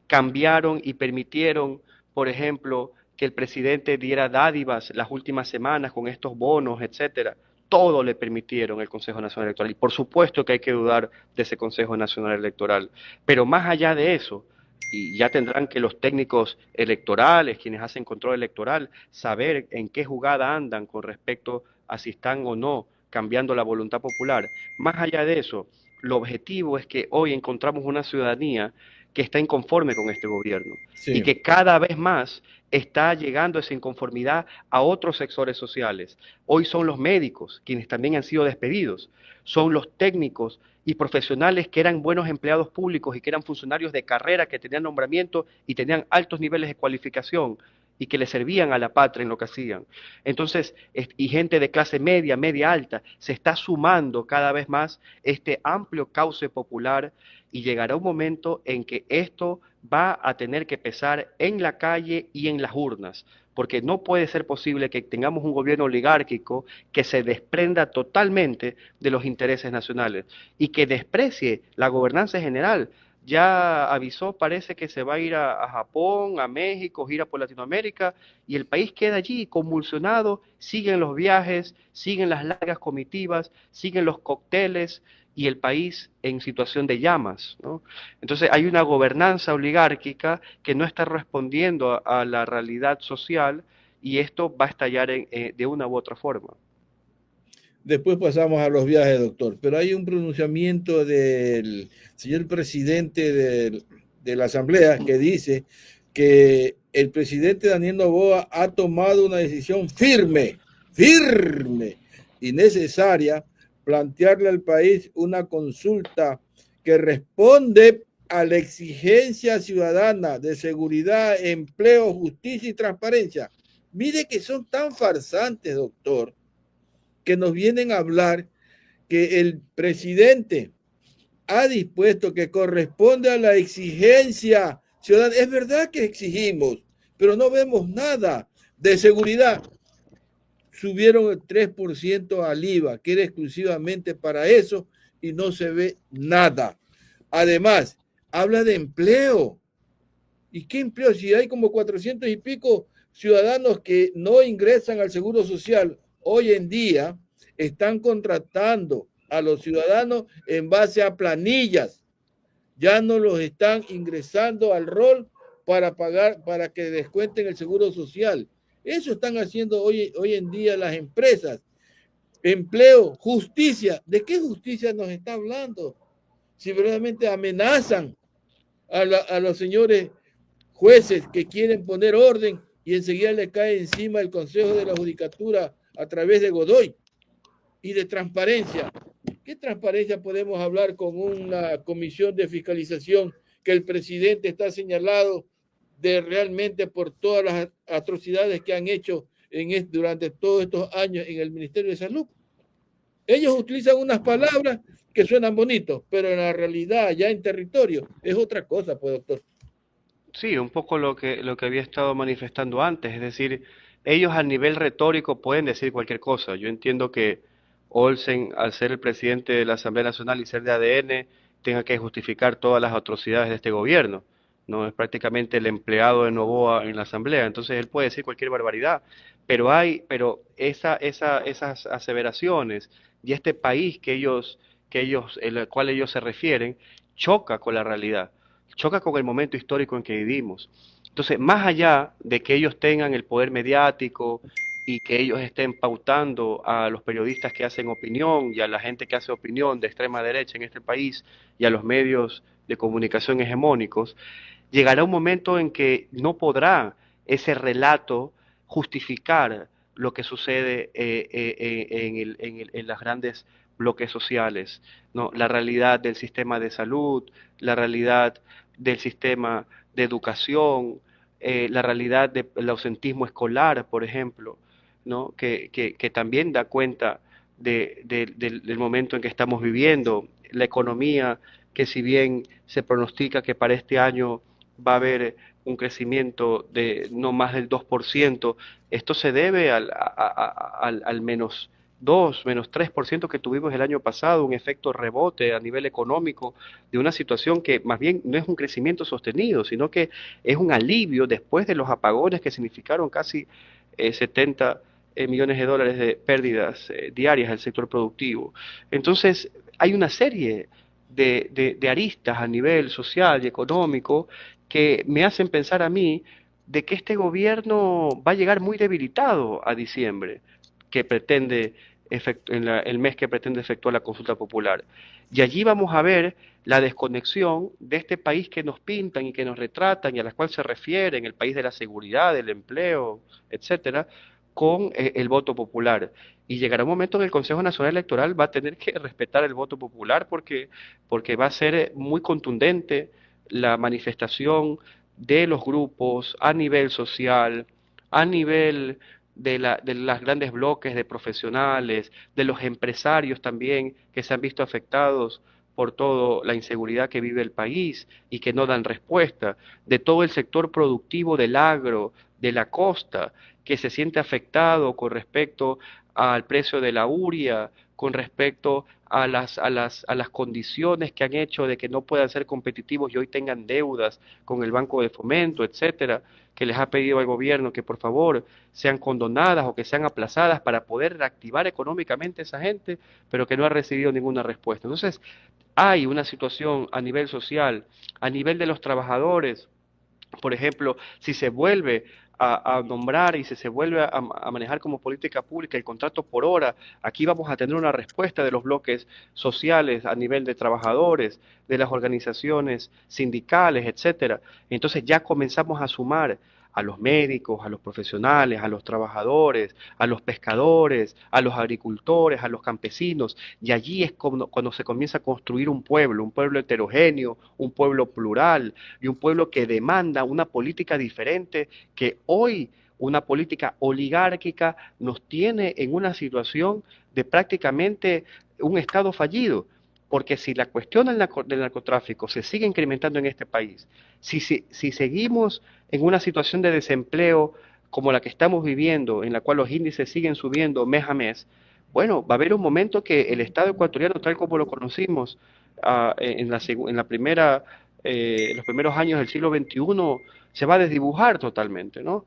Cambiaron y permitieron, por ejemplo, que el presidente diera dádivas las últimas semanas con estos bonos, etcétera. Todo le permitieron el Consejo Nacional Electoral. Y por supuesto que hay que dudar de ese Consejo Nacional Electoral. Pero más allá de eso, y ya tendrán que los técnicos electorales, quienes hacen control electoral, saber en qué jugada andan con respecto a si están o no cambiando la voluntad popular. Más allá de eso, lo objetivo es que hoy encontramos una ciudadanía que está inconforme con este gobierno y que cada vez más está llegando esa inconformidad a otros sectores sociales. Hoy son los médicos, quienes también han sido despedidos, son los técnicos y profesionales que eran buenos empleados públicos y que eran funcionarios de carrera, que tenían nombramiento y tenían altos niveles de cualificación y que le servían a la patria en lo que hacían. Entonces, y gente de clase media, media alta, se está sumando cada vez más este amplio cauce popular y llegará un momento en que esto va a tener que pesar en la calle y en las urnas, porque no puede ser posible que tengamos un gobierno oligárquico que se desprenda totalmente de los intereses nacionales y que desprecie la gobernanza general. Ya avisó, parece que se va a ir a Japón, a México, gira por Latinoamérica, y el país queda allí convulsionado, siguen los viajes, siguen las largas comitivas, siguen los cócteles, y el país en situación de llamas, ¿no? Entonces hay una gobernanza oligárquica que no está respondiendo a la realidad social, y esto va a estallar de una u otra forma. Después pasamos a los viajes, doctor. Pero hay un pronunciamiento del señor presidente de la Asamblea que dice que el presidente Daniel Noboa ha tomado una decisión firme y necesaria, plantearle al país una consulta que responde a la exigencia ciudadana de seguridad, empleo, justicia y transparencia. Mire que son tan farsantes, doctor, que nos vienen a hablar que el presidente ha dispuesto que corresponde a la exigencia ciudadana. Es verdad que exigimos, pero no vemos nada de seguridad. Subieron el 3% al IVA, que era exclusivamente para eso, y no se ve nada. Además, habla de empleo. ¿Y qué empleo? Si hay como 400 y pico ciudadanos que no ingresan al Seguro Social, hoy en día están contratando a los ciudadanos en base a planillas. Ya no los están ingresando al rol para pagar, para que descuenten el Seguro Social. Eso están haciendo hoy en día las empresas. Empleo, justicia. ¿De qué justicia nos está hablando? Si verdaderamente amenazan a los señores jueces que quieren poner orden y enseguida le cae encima el Consejo de la Judicatura a través de Godoy. Y de transparencia. ¿Qué transparencia podemos hablar con una comisión de fiscalización que el presidente está señalado de realmente por todas las atrocidades que han hecho durante todos estos años en el Ministerio de Salud? Ellos utilizan unas palabras que suenan bonitos, pero en la realidad, ya en territorio, es otra cosa, pues, doctor. Sí, un poco lo que había estado manifestando antes, es decir, ellos a nivel retórico pueden decir cualquier cosa. Yo entiendo que Olsen, al ser el presidente de la Asamblea Nacional y ser de ADN, tenga que justificar todas las atrocidades de este gobierno. No es prácticamente el empleado de Noboa en la Asamblea, entonces él puede decir cualquier barbaridad. Pero esas aseveraciones y este país en el cual ellos se refieren, choca con la realidad, choca con el momento histórico en que vivimos. Entonces, más allá de que ellos tengan el poder mediático y que ellos estén pautando a los periodistas que hacen opinión y a la gente que hace opinión de extrema derecha en este país y a los medios de comunicación hegemónicos, llegará un momento en que no podrá ese relato justificar lo que sucede en las grandes bloques sociales, ¿no? La realidad del sistema de salud, la realidad del sistema de educación, la realidad del ausentismo escolar, por ejemplo, ¿no? Que también da cuenta del momento en que estamos viviendo, la economía, que si bien se pronostica que para este año va a haber un crecimiento de no más del 2%, esto se debe al menos 2, menos 3% que tuvimos el año pasado, un efecto rebote a nivel económico de una situación que más bien no es un crecimiento sostenido, sino que es un alivio después de los apagones que significaron casi 70 millones de dólares de pérdidas diarias al sector productivo. Entonces, hay una serie de aristas a nivel social y económico que me hacen pensar a mí de que este gobierno va a llegar muy debilitado a diciembre, que pretende el mes que pretende efectuar la consulta popular. Y allí vamos a ver la desconexión de este país que nos pintan y que nos retratan y a la cual se refieren, el país de la seguridad, del empleo, etcétera, con el voto popular. Y llegará un momento en el Consejo Nacional Electoral va a tener que respetar el voto popular porque va a ser muy contundente la manifestación de los grupos a nivel social, a nivel de las grandes bloques de profesionales, de los empresarios también que se han visto afectados por toda la inseguridad que vive el país y que no dan respuesta, de todo el sector productivo del agro, de la costa, que se siente afectado con respecto al precio de la uria, con respecto a las condiciones que han hecho de que no puedan ser competitivos y hoy tengan deudas con el Banco de Fomento, etcétera, que les ha pedido al gobierno que por favor sean condonadas o que sean aplazadas para poder reactivar económicamente a esa gente, pero que no ha recibido ninguna respuesta. Entonces, hay una situación a nivel social, a nivel de los trabajadores, por ejemplo, si se vuelve a nombrar y si se vuelve a manejar como política pública el contrato por hora, aquí vamos a tener una respuesta de los bloques sociales a nivel de trabajadores, de las organizaciones sindicales, etcétera. Entonces ya comenzamos a sumar a los médicos, a los profesionales, a los trabajadores, a los pescadores, a los agricultores, a los campesinos, y allí es cuando se comienza a construir un pueblo heterogéneo, un pueblo plural y un pueblo que demanda una política diferente que hoy una política oligárquica nos tiene en una situación de prácticamente un Estado fallido. Porque si la cuestión del narcotráfico se sigue incrementando en este país, si seguimos en una situación de desempleo como la que estamos viviendo, en la cual los índices siguen subiendo mes a mes, bueno, va a haber un momento que el Estado ecuatoriano, tal como lo conocimos en la primera, en los primeros años del siglo XXI, se va a desdibujar totalmente, ¿no?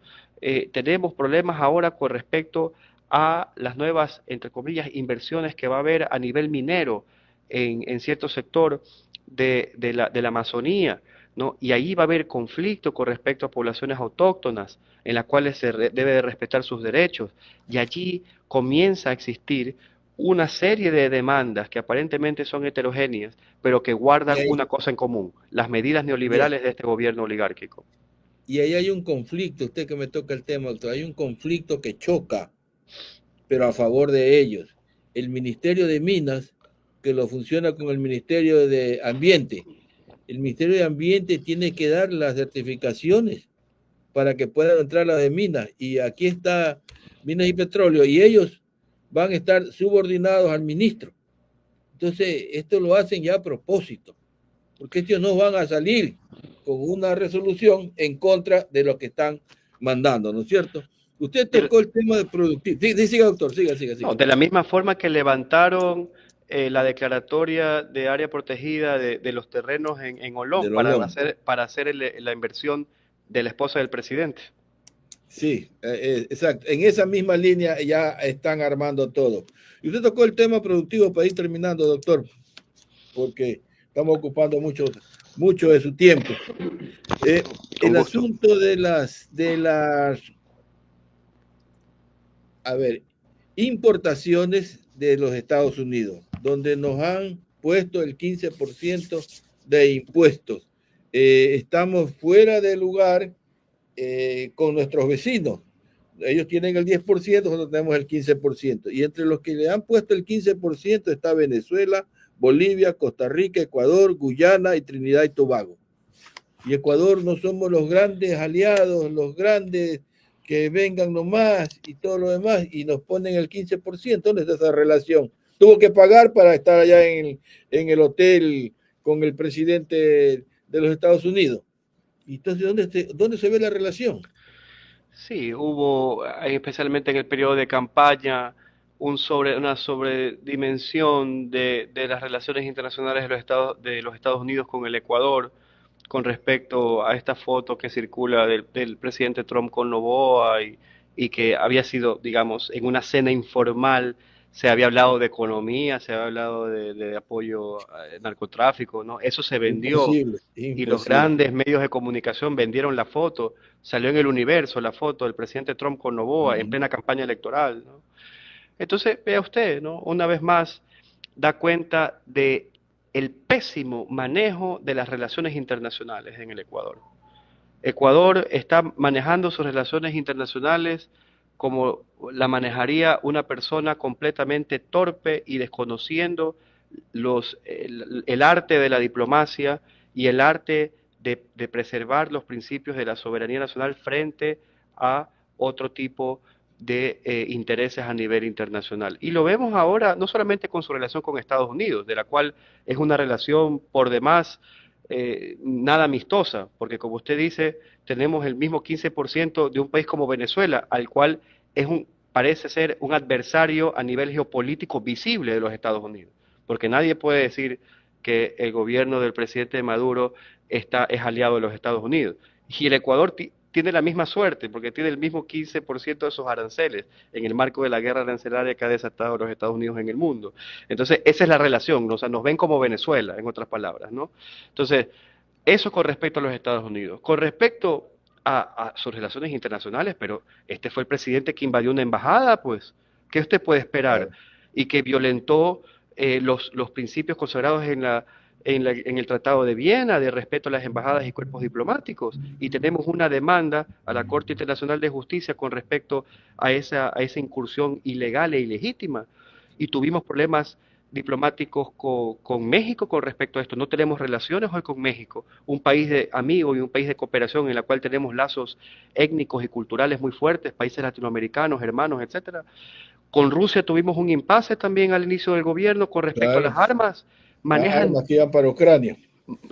Tenemos problemas ahora con respecto a las nuevas, entre comillas, inversiones que va a haber a nivel minero en cierto sector de la Amazonía, ¿no? Y ahí va a haber conflicto con respecto a poblaciones autóctonas, en las cuales debe de respetar sus derechos, y allí comienza a existir una serie de demandas que aparentemente son heterogéneas, pero que guardan una cosa en común, las medidas neoliberales de este gobierno oligárquico. Y ahí hay un conflicto, usted que me toca el tema, doctor, hay un conflicto que choca, pero a favor de ellos. El Ministerio de Minas, que lo funciona con el Ministerio de Ambiente. El Ministerio de Ambiente tiene que dar las certificaciones para que puedan entrar las de Minas. Y aquí está Minas y Petróleo, y ellos van a estar subordinados al ministro. Entonces, esto lo hacen ya a propósito, porque ellos no van a salir con una resolución en contra de lo que están mandando, ¿no es cierto? Usted tocó el tema de productividad. Sí, siga, doctor, siga. No, de la misma forma que levantaron la declaratoria de área protegida de los terrenos en Olón para hacer la inversión de la esposa del presidente. Sí, exacto. En esa misma línea ya están armando todo. Y usted tocó el tema productivo para ir terminando, doctor, porque estamos ocupando mucho de su tiempo. El asunto de las importaciones de los Estados Unidos, donde nos han puesto el 15% de impuestos. Estamos fuera de lugar con nuestros vecinos. Ellos tienen el 10%, nosotros tenemos el 15%. Y entre los que le han puesto el 15% está Venezuela, Bolivia, Costa Rica, Ecuador, Guyana y Trinidad y Tobago. Y Ecuador no somos los grandes aliados, los grandes que vengan nomás y todo lo demás, y nos ponen el 15%. ¿Dónde está esa relación? Tuvo que pagar para estar allá en el hotel con el presidente de los Estados Unidos. Entonces, ¿dónde se ve la relación? Sí, hubo, especialmente en el periodo de campaña, una sobredimensión de las relaciones internacionales de los Estados Unidos con el Ecuador, con respecto a esta foto que circula del presidente Trump con Noboa y que había sido, digamos, en una cena informal. Se había hablado de economía, se había hablado de apoyo al narcotráfico, ¿no? Eso se vendió. Imposible. Y los grandes medios de comunicación vendieron la foto. Salió en el Universo la foto del presidente Trump con Noboa en plena campaña electoral, ¿no? Entonces, vea usted, ¿no? Una vez más, da cuenta de el pésimo manejo de las relaciones internacionales en el Ecuador. Ecuador está manejando sus relaciones internacionales como la manejaría una persona completamente torpe y desconociendo el arte de la diplomacia y el arte de preservar los principios de la soberanía nacional frente a otro tipo de intereses a nivel internacional. Y lo vemos ahora no solamente con su relación con Estados Unidos, de la cual es una relación por demás nada amistosa, porque como usted dice, tenemos el mismo 15% de un país como Venezuela, al cual parece ser un adversario a nivel geopolítico visible de los Estados Unidos, porque nadie puede decir que el gobierno del presidente Maduro es aliado de los Estados Unidos. Y el Ecuador tiene la misma suerte, porque tiene el mismo 15% de esos aranceles en el marco de la guerra arancelaria que ha desatado los Estados Unidos en el mundo. Entonces, esa es la relación, ¿no? O sea, nos ven como Venezuela, en otras palabras, ¿no? Entonces, eso con respecto a los Estados Unidos. Con respecto a sus relaciones internacionales, pero este fue el presidente que invadió una embajada, pues, ¿qué usted puede esperar? Y que violentó los principios consagrados en el Tratado de Viena de respeto a las embajadas y cuerpos diplomáticos, y tenemos una demanda a la Corte Internacional de Justicia con respecto a esa incursión ilegal e ilegítima, y tuvimos problemas diplomáticos con México con respecto a esto. No tenemos relaciones hoy con México, un país de amigo y un país de cooperación en la cual tenemos lazos étnicos y culturales muy fuertes, países latinoamericanos, hermanos, etcétera. Con Rusia tuvimos un impasse también al inicio del gobierno con respecto a las armas. Las armas que iban para Ucrania.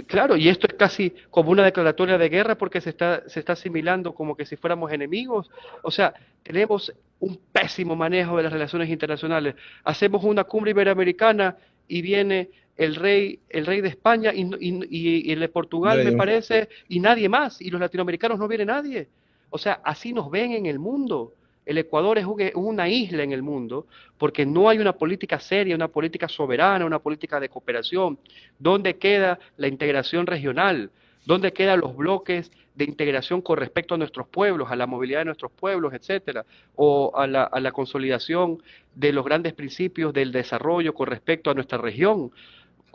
Claro, y esto es casi como una declaratoria de guerra porque se está asimilando como que si fuéramos enemigos. O sea, tenemos un pésimo manejo de las relaciones internacionales. Hacemos una cumbre iberoamericana y viene el rey de España y el de Portugal, me parece, y nadie más. Y los latinoamericanos no viene nadie. O sea, así nos ven en el mundo. El Ecuador es una isla en el mundo porque no hay una política seria, una política soberana, una política de cooperación. ¿Dónde queda la integración regional? ¿Dónde quedan los bloques de integración con respecto a nuestros pueblos, a la movilidad de nuestros pueblos, etcétera? O a la consolidación de los grandes principios del desarrollo con respecto a nuestra región.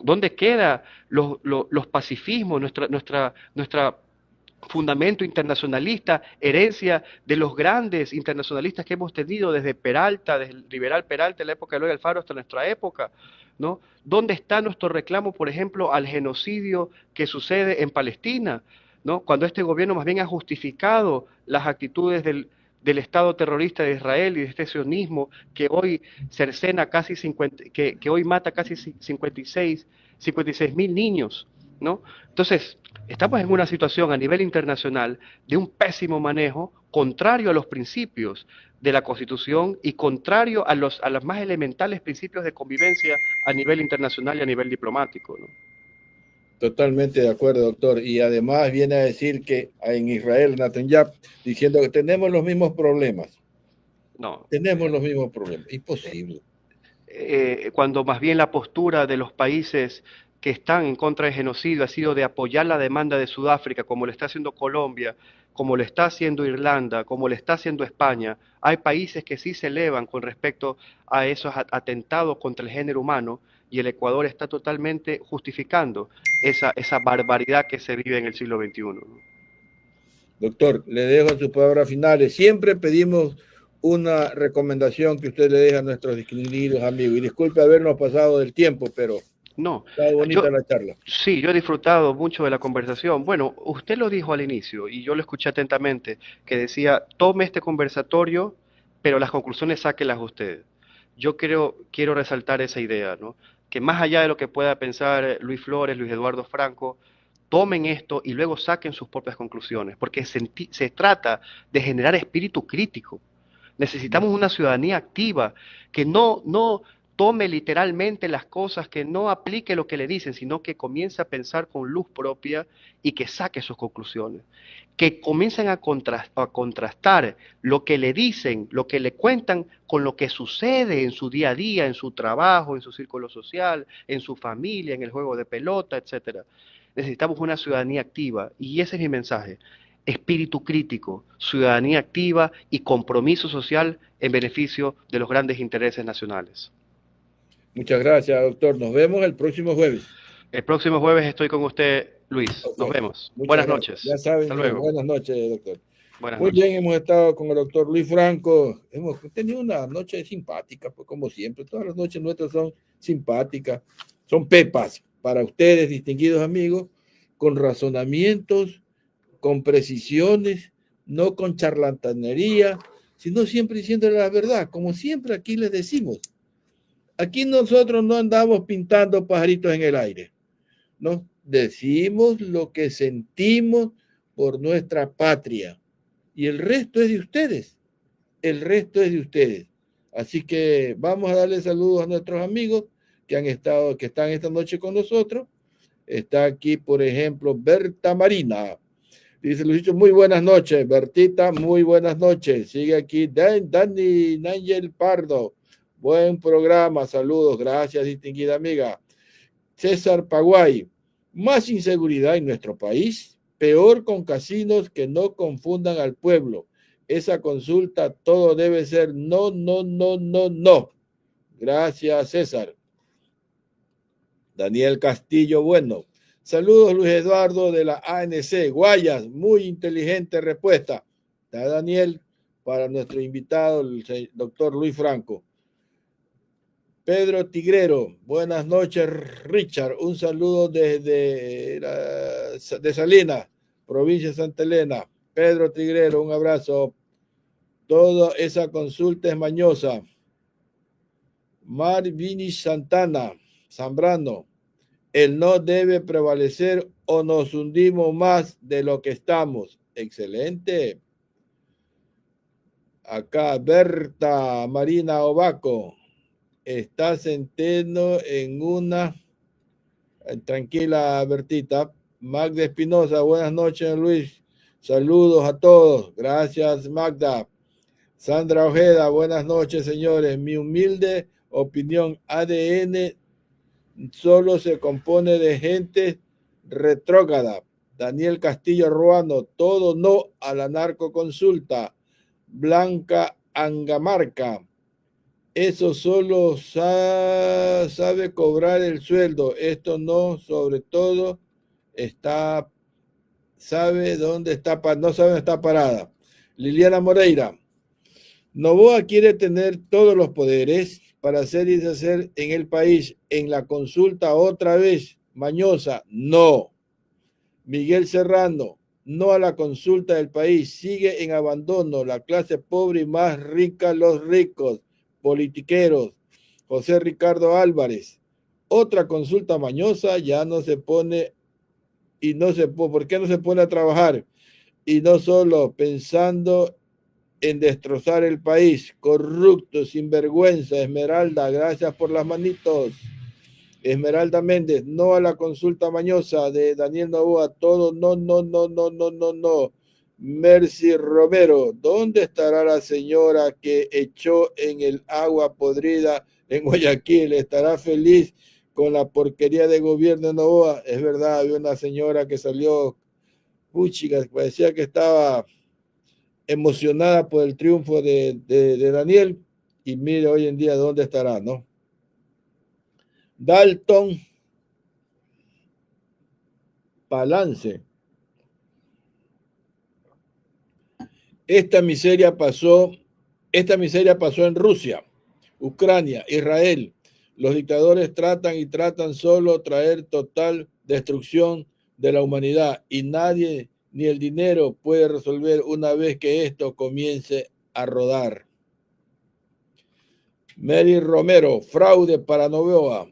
¿Dónde quedan los pacifismos, nuestra fundamento internacionalista, herencia de los grandes internacionalistas que hemos tenido desde Peralta, desde el liberal Peralta en la época de Eloy Alfaro hasta nuestra época, ¿no? ¿Dónde está nuestro reclamo, por ejemplo, al genocidio que sucede en Palestina, ¿no? Cuando este gobierno más bien ha justificado las actitudes del Estado terrorista de Israel y de este sionismo que hoy cercena casi 50, que hoy mata casi 56.000 niños, ¿no? Entonces, estamos en una situación a nivel internacional de un pésimo manejo, contrario a los principios de la Constitución y contrario a los más elementales principios de convivencia a nivel internacional y a nivel diplomático, ¿no? Totalmente de acuerdo, doctor. Y además viene a decir que en Israel, Netanyahu, diciendo que tenemos los mismos problemas. No. Tenemos los mismos problemas. Imposible. Cuando más bien la postura de los países que están en contra del genocidio ha sido de apoyar la demanda de Sudáfrica, como lo está haciendo Colombia, como lo está haciendo Irlanda, como lo está haciendo España. Hay países que sí se elevan con respecto a esos atentados contra el género humano, y el Ecuador está totalmente justificando esa barbaridad que se vive en el siglo XXI, ¿no? Doctor, le dejo sus palabras finales. Siempre pedimos una recomendación que usted le deje a nuestros distinguidos amigos. Y disculpe habernos pasado del tiempo, pero no, está bonita la charla. Sí, yo he disfrutado mucho de la conversación. Bueno, usted lo dijo al inicio y yo lo escuché atentamente, que decía, tome este conversatorio, pero las conclusiones sáquelas usted. Yo quiero resaltar esa idea, ¿no? Que más allá de lo que pueda pensar Luis Flores, Luis Eduardo Franco, tomen esto y luego saquen sus propias conclusiones, porque se trata de generar espíritu crítico. Necesitamos una ciudadanía activa que no tome literalmente las cosas, que no aplique lo que le dicen, sino que comience a pensar con luz propia y que saque sus conclusiones. Que comiencen a contrastar lo que le dicen, lo que le cuentan con lo que sucede en su día a día, en su trabajo, en su círculo social, en su familia, en el juego de pelota, etcétera. Necesitamos una ciudadanía activa y ese es mi mensaje. Espíritu crítico, ciudadanía activa y compromiso social en beneficio de los grandes intereses nacionales. Muchas gracias, doctor. Nos vemos el próximo jueves. El próximo jueves estoy con usted, Luis. Okay. Nos vemos. Buenas noches. Ya saben, hasta luego. Buenas noches, doctor. Buenas Muy noches. bien, hemos estado con el doctor Luis Franco. Hemos tenido una noche simpática, pues como siempre. Todas las noches nuestras son simpáticas, son pepas para ustedes, distinguidos amigos, con razonamientos, con precisiones, no con charlatanería, sino siempre diciéndole la verdad, como siempre aquí les decimos. Aquí nosotros no andamos pintando pajaritos en el aire, ¿no? Decimos lo que sentimos por nuestra patria y el resto es de ustedes, el resto es de ustedes. Así que vamos a darle saludos a nuestros amigos que están esta noche con nosotros. Está aquí, por ejemplo, Berta Marina. Dice Luisito, muy buenas noches. Bertita, muy buenas noches. Sigue aquí Dani Nángel Pardo. Buen programa, saludos, gracias, distinguida amiga. César Paguay, más inseguridad en nuestro país, peor con casinos que no confundan al pueblo. Esa consulta todo debe ser no, no, no, no, no. Gracias, César. Daniel Castillo, bueno. Saludos, Luis Eduardo de la ANC. Guayas, muy inteligente respuesta. Está Daniel para nuestro invitado, el doctor Luis Franco. Pedro Tigrero, buenas noches, Richard. Un saludo desde de Salinas, provincia de Santa Elena. Pedro Tigrero, un abrazo. Toda esa consulta es mañosa. Marvini Santana, Zambrano, el no debe prevalecer o nos hundimos más de lo que estamos. Excelente. Acá Berta Marina Obaco. Está Centeno en una... Tranquila, Bertita. Magda Espinosa, buenas noches, Luis. Saludos a todos. Gracias, Magda. Sandra Ojeda, buenas noches, señores. Mi humilde opinión, ADN solo se compone de gente retrógrada. Daniel Castillo Ruano, todo no a la narcoconsulta. Blanca Angamarca, eso solo sabe cobrar el sueldo. Esto no, sobre todo, sabe dónde está, no sabe dónde está parada. Liliana Moreira, Noboa quiere tener todos los poderes para hacer y deshacer en el país. En la consulta otra vez, mañosa, no. Miguel Serrano, no a la consulta del país. Sigue en abandono la clase pobre y más rica los ricos. Politiqueros. José Ricardo Álvarez, otra consulta mañosa, ya no se pone y no se pone, ¿por qué no se pone a trabajar? Y no solo pensando en destrozar el país, corrupto, sinvergüenza. Esmeralda, gracias por las manitos. Esmeralda Méndez, no a la consulta mañosa de Daniel Noboa, todo no, no, no, no, no, no, no. Mercy Romero, ¿dónde estará la señora que echó en el agua podrida en Guayaquil? ¿Estará feliz con la porquería de gobierno de Noboa? Es verdad, había una señora que salió, puchica, parecía que estaba emocionada por el triunfo de Daniel, y mire hoy en día dónde estará, ¿no? Dalton Palance. Esta miseria pasó en Rusia, Ucrania, Israel. Los dictadores tratan solo traer total destrucción de la humanidad y nadie ni el dinero puede resolver una vez que esto comience a rodar. Mary Romero, fraude para Noboa.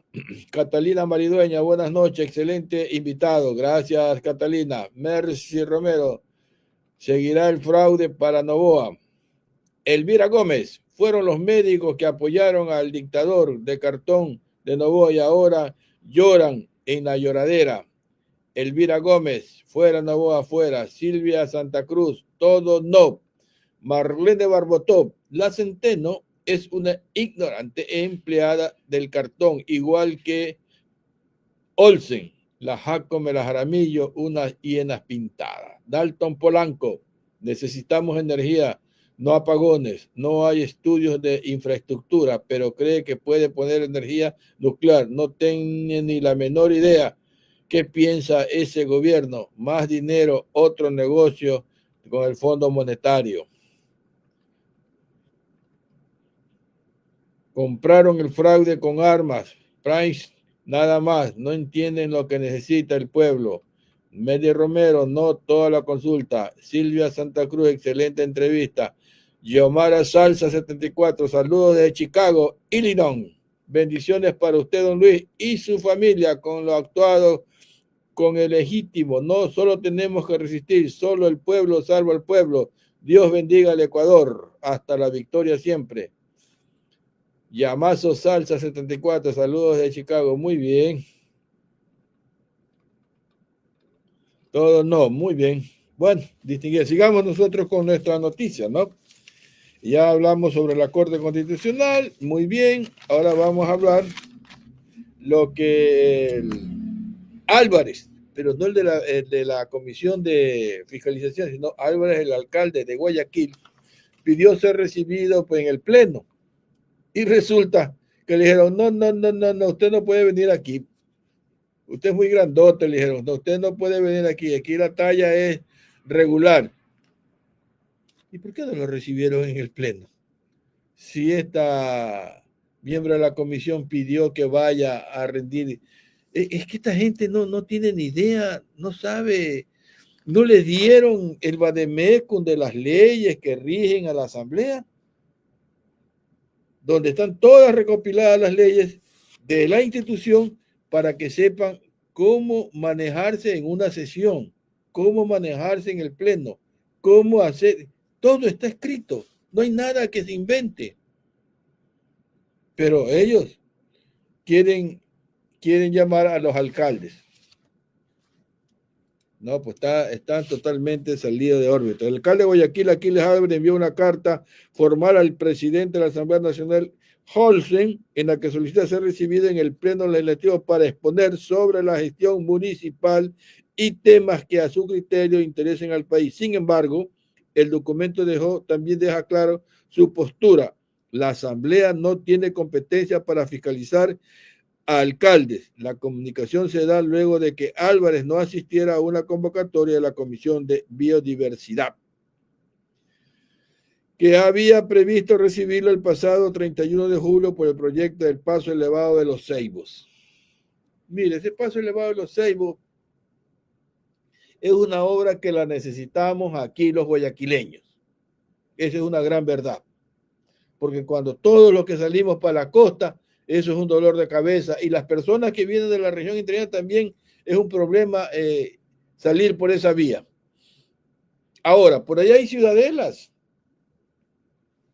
Catalina Maridueña, buenas noches, excelente invitado. Gracias, Catalina. Mercy Romero, seguirá el fraude para Noboa. Elvira Gómez, fueron los médicos que apoyaron al dictador de cartón de Noboa y ahora lloran en la lloradera. Elvira Gómez, fuera Noboa, fuera. Silvia Santa Cruz, todo no. Marlene Barbotó, la Centeno es una ignorante empleada del cartón, igual que Olsen, la Jacome, la Jaramillo, unas hienas pintadas. Dalton Polanco, necesitamos energía, no apagones, no hay estudios de infraestructura, pero cree que puede poner energía nuclear. No tiene ni la menor idea qué piensa ese gobierno. Más dinero, otro negocio con el Fondo Monetario. Compraron el fraude con armas, Price, nada más, no entienden lo que necesita el pueblo. Medi Romero, no toda la consulta. Silvia Santa Cruz, excelente entrevista. Yomara Salsa 74, saludos de Chicago, Illinois. Bendiciones para usted, don Luis, y su familia con lo actuado con el legítimo. No solo tenemos que resistir, solo el pueblo salva al pueblo. Dios bendiga al Ecuador. Hasta la victoria siempre. Yamazo Salsa 74, saludos de Chicago. Muy bien. Todo no, muy bien. Bueno, distinguido. Sigamos nosotros con nuestra noticia, ¿no? Ya hablamos sobre la Corte Constitucional, muy bien. Ahora vamos a hablar lo que Álvarez, pero no el de la Comisión de Fiscalización, sino Álvarez, el alcalde de Guayaquil, pidió ser recibido pues, en el Pleno. Y resulta que le dijeron, no, usted no puede venir aquí. Usted es muy grandote, le dijeron, no, usted no puede venir aquí. Aquí la talla es regular. ¿Y por qué no lo recibieron en el Pleno? Si esta miembro de la comisión pidió que vaya a rendir. Es que esta gente no tiene ni idea, no sabe, no le dieron el vademecum de las leyes que rigen a la Asamblea, donde están todas recopiladas las leyes de la institución para que sepan cómo manejarse en una sesión, cómo manejarse en el Pleno, cómo hacer. Todo está escrito, no hay nada que se invente. Pero ellos quieren llamar a los alcaldes. No, pues están totalmente salidos de órbita. El alcalde de Guayaquil, Aquiles Álvarez, envió una carta formal al presidente de la Asamblea Nacional, Holsen, en la que solicita ser recibido en el Pleno Legislativo para exponer sobre la gestión municipal y temas que a su criterio interesen al país. Sin embargo, el documento también deja claro su postura. La Asamblea no tiene competencia para fiscalizar a alcaldes. La comunicación se da luego de que Álvarez no asistiera a una convocatoria de la Comisión de Biodiversidad, que había previsto recibirlo el pasado 31 de julio por el proyecto del Paso Elevado de los Ceibos. Mire, ese Paso Elevado de los Ceibos es una obra que la necesitamos aquí los guayaquileños. Esa es una gran verdad. Porque cuando todos los que salimos para la costa, eso es un dolor de cabeza. Y las personas que vienen de la región interior también es un problema salir por esa vía. Ahora, por allá hay ciudadelas.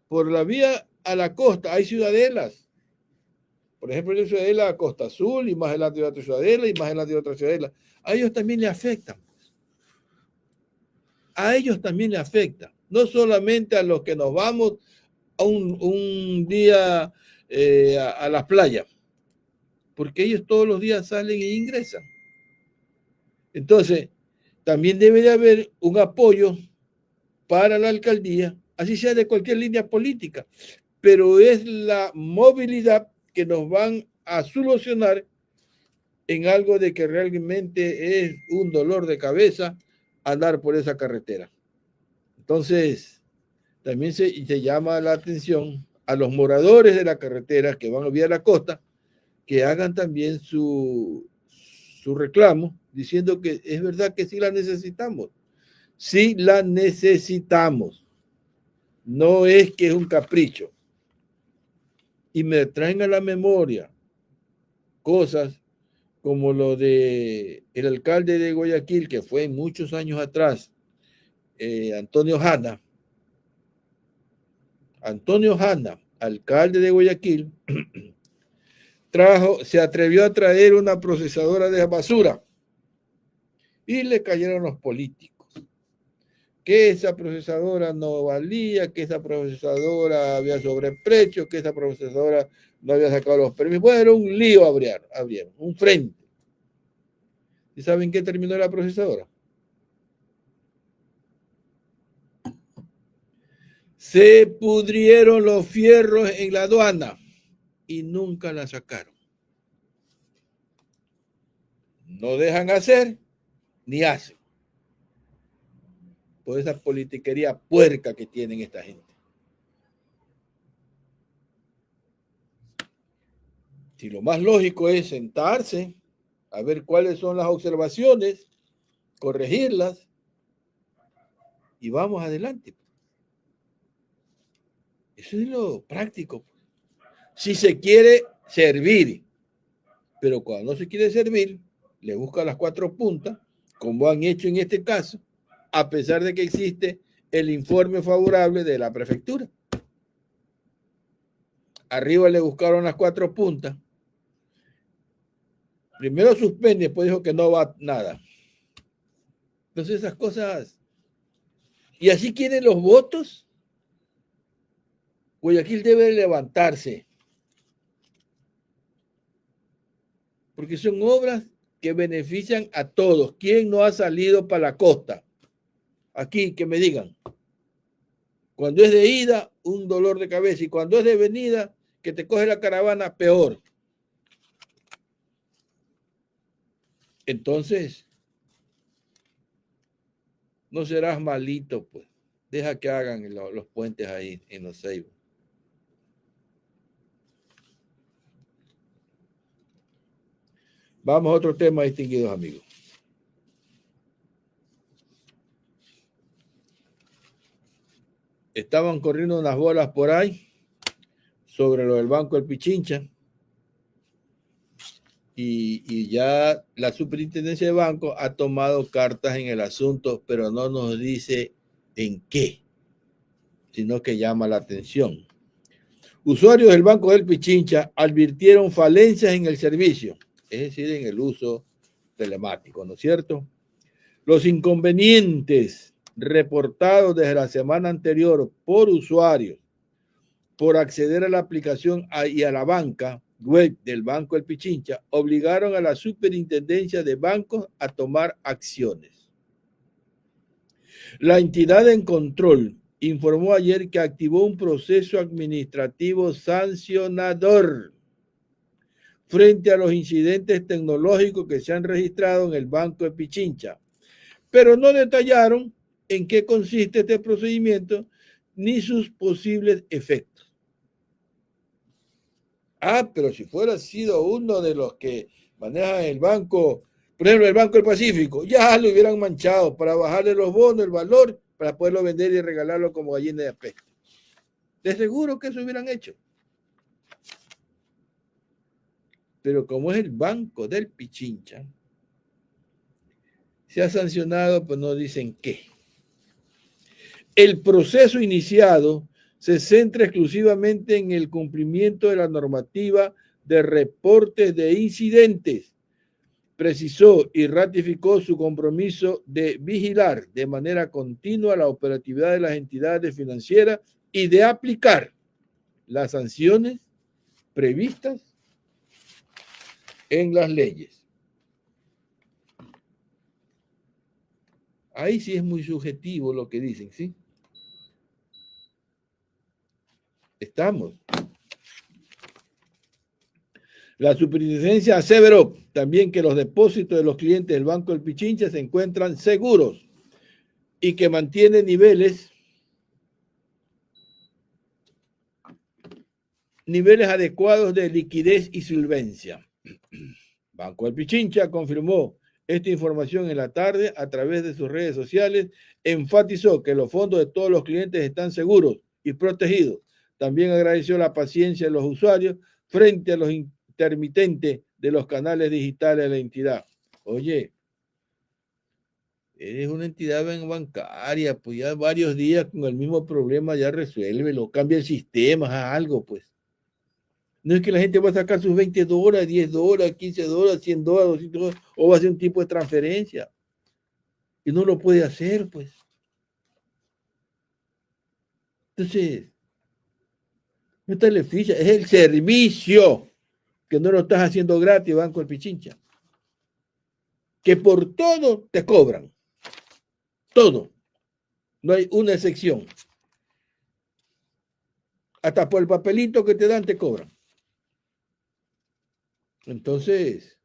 Por la vía a la costa hay ciudadelas. Por ejemplo, hay ciudadela a Costa Azul y más adelante hay otra ciudadela y más adelante hay otra ciudadela. A ellos también le afectan. A ellos también le afecta. No solamente a los que nos vamos a un día a las playas, porque ellos todos los días salen e ingresan. Entonces, también debe de haber un apoyo para la alcaldía, así sea de cualquier línea política, pero es la movilidad que nos van a solucionar en algo de que realmente es un dolor de cabeza andar por esa carretera. Entonces, también se llama la atención a los moradores de la carretera que van a vía la costa, que hagan también su reclamo, diciendo que es verdad que sí la necesitamos. Sí la necesitamos. No es que es un capricho. Y me traen a la memoria cosas como lo de el alcalde de Guayaquil, que fue muchos años atrás, Antonio Hanna. Antonio Hanna, alcalde de Guayaquil, se atrevió a traer una procesadora de basura y le cayeron los políticos. Que esa procesadora no valía, que esa procesadora había sobreprecio, que esa procesadora no había sacado los permisos. Bueno, era un lío abrieron, un frente. ¿Y saben qué terminó la procesadora? Se pudrieron los fierros en la aduana y nunca la sacaron. No dejan hacer ni hacen. Por esa politiquería puerca que tienen esta gente. Si lo más lógico es sentarse a ver cuáles son las observaciones, corregirlas y vamos adelante. Eso es lo práctico. Si se quiere servir, pero cuando no se quiere servir, le busca las 4 puntas, como han hecho en este caso, a pesar de que existe el informe favorable de la prefectura. Arriba le buscaron las 4 puntas. Primero suspende, después dijo que no va nada. Entonces esas cosas... Y así quieren los votos. Guayaquil debe levantarse. Porque son obras que benefician a todos. ¿Quién no ha salido para la costa? Aquí, que me digan. Cuando es de ida, un dolor de cabeza. Y cuando es de venida, que te coge la caravana, peor. Entonces, no serás malito, pues. Deja que hagan los puentes ahí en los Ceibos. Vamos a otro tema, distinguidos amigos. Estaban corriendo unas bolas por ahí sobre lo del Banco del Pichincha y ya la superintendencia de banco ha tomado cartas en el asunto, pero no nos dice en qué, sino que llama la atención. Usuarios del Banco del Pichincha advirtieron falencias en el servicio, es decir, en el uso telemático, ¿no es cierto? Los inconvenientes reportados desde la semana anterior por usuarios por acceder a la aplicación y a la banca web del Banco del Pichincha obligaron a la Superintendencia de Bancos a tomar acciones. La entidad en control informó ayer que activó un proceso administrativo sancionador frente a los incidentes tecnológicos que se han registrado en el Banco de Pichincha, pero no detallaron en qué consiste este procedimiento ni sus posibles efectos. Pero si fuera sido uno de los que manejan el banco, por ejemplo, el Banco del Pacífico, ya lo hubieran manchado para bajarle los bonos, el valor, para poderlo vender y regalarlo como gallina de apeste. De seguro que eso hubieran hecho. Pero como es el Banco del Pichincha, se ha sancionado, pues no dicen qué. El proceso iniciado se centra exclusivamente en el cumplimiento de la normativa de reportes de incidentes. Precisó y ratificó su compromiso de vigilar de manera continua la operatividad de las entidades financieras y de aplicar las sanciones previstas en las leyes. Ahí sí es muy subjetivo lo que dicen, ¿sí? Estamos. La superintendencia aseveró también que los depósitos de los clientes del Banco del Pichincha se encuentran seguros y que mantiene niveles adecuados de liquidez y solvencia. Banco del Pichincha confirmó esta información en la tarde a través de sus redes sociales, enfatizó que los fondos de todos los clientes están seguros y protegidos. También agradeció la paciencia de los usuarios frente a los intermitentes de los canales digitales de la entidad. Oye, eres una entidad bancaria, pues ya varios días con el mismo problema, ya resuélvelo, cambia el sistema, haz algo, pues. No es que la gente va a sacar sus $20, $10, $15, $100, $200, o va a hacer un tipo de transferencia. Y no lo puede hacer, pues. Entonces, no está la ficha, es el servicio que no lo estás haciendo gratis, Banco del Pichincha. Que por todo te cobran. Todo. No hay una excepción. Hasta por el papelito que te dan te cobran. Entonces,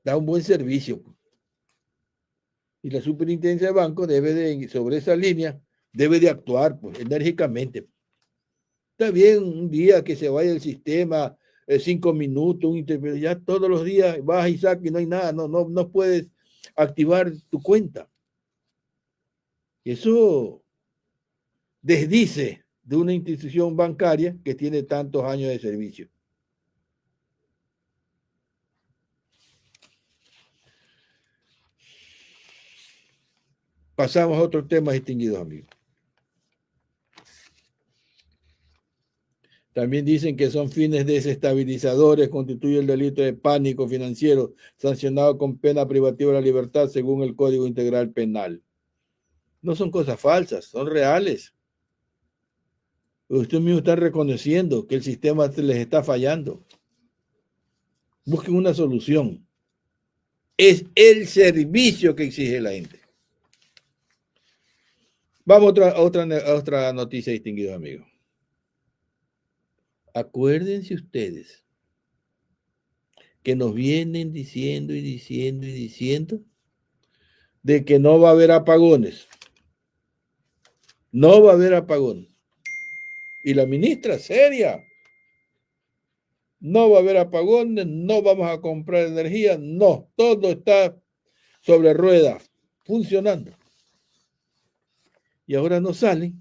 da un buen servicio. Y la superintendencia de banco sobre esa línea, debe de actuar pues, enérgicamente. Está bien un día que se vaya el sistema, 5 minutos, pero ya todos los días vas y sacas y no hay nada, no puedes activar tu cuenta. Y eso desdice de una institución bancaria que tiene tantos años de servicio. Pasamos a otros temas, distinguidos amigos. También dicen que son fines desestabilizadores, constituye el delito de pánico financiero, sancionado con pena privativa de la libertad según el Código Integral Penal. No son cosas falsas, son reales. Ustedes mismos están reconociendo que el sistema les está fallando. Busquen una solución. Es el servicio que exige la gente. Vamos a otra noticia, distinguidos amigos. Acuérdense ustedes que nos vienen diciendo de que no va a haber apagones. No va a haber apagones. Y la ministra, seria, no va a haber apagones, no vamos a comprar energía, no, todo está sobre ruedas, funcionando. Y ahora nos sale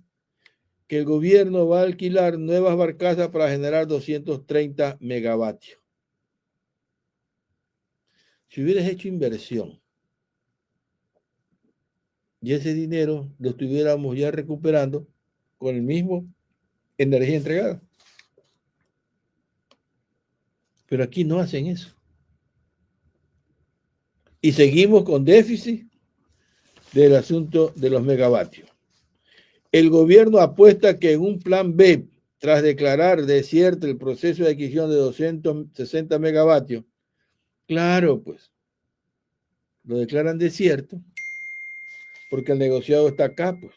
que el gobierno va a alquilar nuevas barcazas para generar 230 megavatios. Si hubieras hecho inversión y ese dinero lo estuviéramos ya recuperando con el mismo energía entregada. Pero aquí no hacen eso. Y seguimos con déficit del asunto de los megavatios. El gobierno apuesta que en un plan B, tras declarar desierto el proceso de adquisición de 260 megavatios, claro, pues, lo declaran desierto porque el negociado está acá, pues.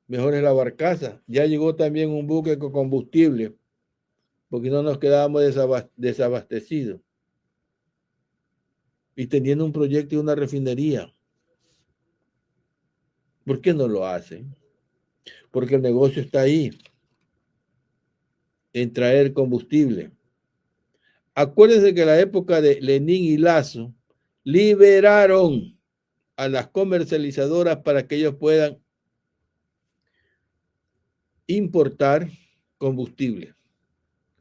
Mejor es la barcaza. Ya llegó también un buque con combustible, porque no nos quedábamos desabastecidos. Y teniendo un proyecto de una refinería. ¿Por qué no lo hacen? Porque el negocio está ahí, en traer combustible. Acuérdense que en la época de Lenin y Lazo liberaron a las comercializadoras para que ellos puedan importar combustible.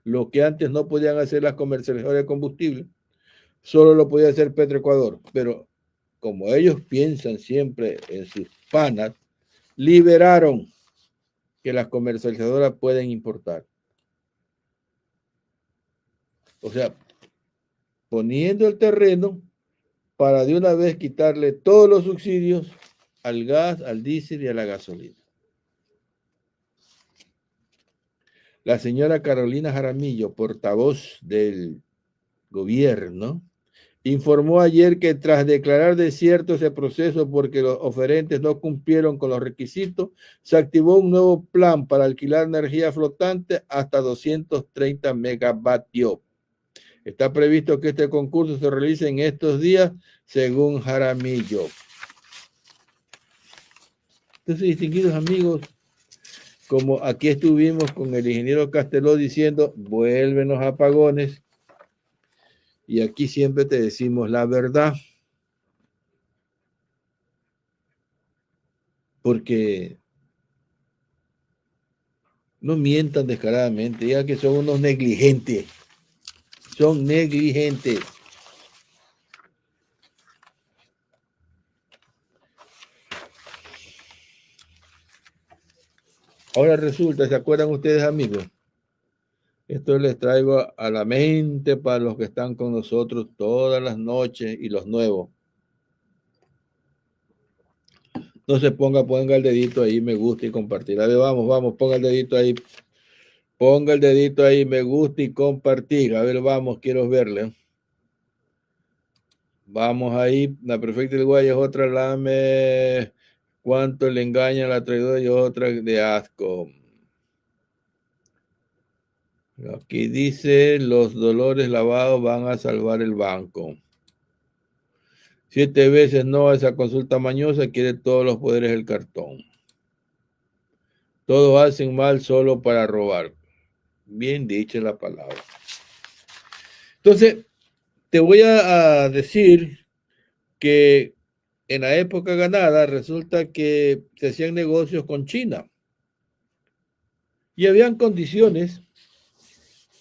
Lo que antes no podían hacer las comercializadoras de combustible, solo lo podía hacer Petroecuador. Pero como ellos piensan siempre en sus panas, liberaron que las comercializadoras pueden importar. O sea, poniendo el terreno para de una vez quitarle todos los subsidios al gas, al diésel y a la gasolina. La señora Carolina Jaramillo, portavoz del gobierno, informó ayer que tras declarar desierto ese proceso porque los oferentes no cumplieron con los requisitos, se activó un nuevo plan para alquilar energía flotante hasta 230 megavatios. Está previsto que este concurso se realice en estos días, según Jaramillo. Entonces, distinguidos amigos, como aquí estuvimos con el ingeniero Casteló diciendo, vuelven los apagones, y aquí siempre te decimos la verdad, porque no mientan descaradamente, digan que son unos negligentes, son negligentes. Ahora resulta, ¿se acuerdan ustedes, amigos? Esto les traigo a la mente para los que están con nosotros todas las noches y los nuevos. No se ponga el dedito ahí, me gusta y compartir. A ver, vamos, ponga el dedito ahí. Ponga el dedito ahí, me gusta y compartir. A ver, vamos, quiero verle. Vamos ahí. La perfecta del guay es otra lame. Cuánto le engaña la traidora y otra de asco. Aquí dice, los dolores lavados van a salvar el banco. 7 veces no a esa consulta mañosa, quiere todos los poderes del cartón. Todos hacen mal solo para robar. Bien dicha la palabra. Entonces, te voy a decir que en la época ganada resulta que se hacían negocios con China y habían condiciones.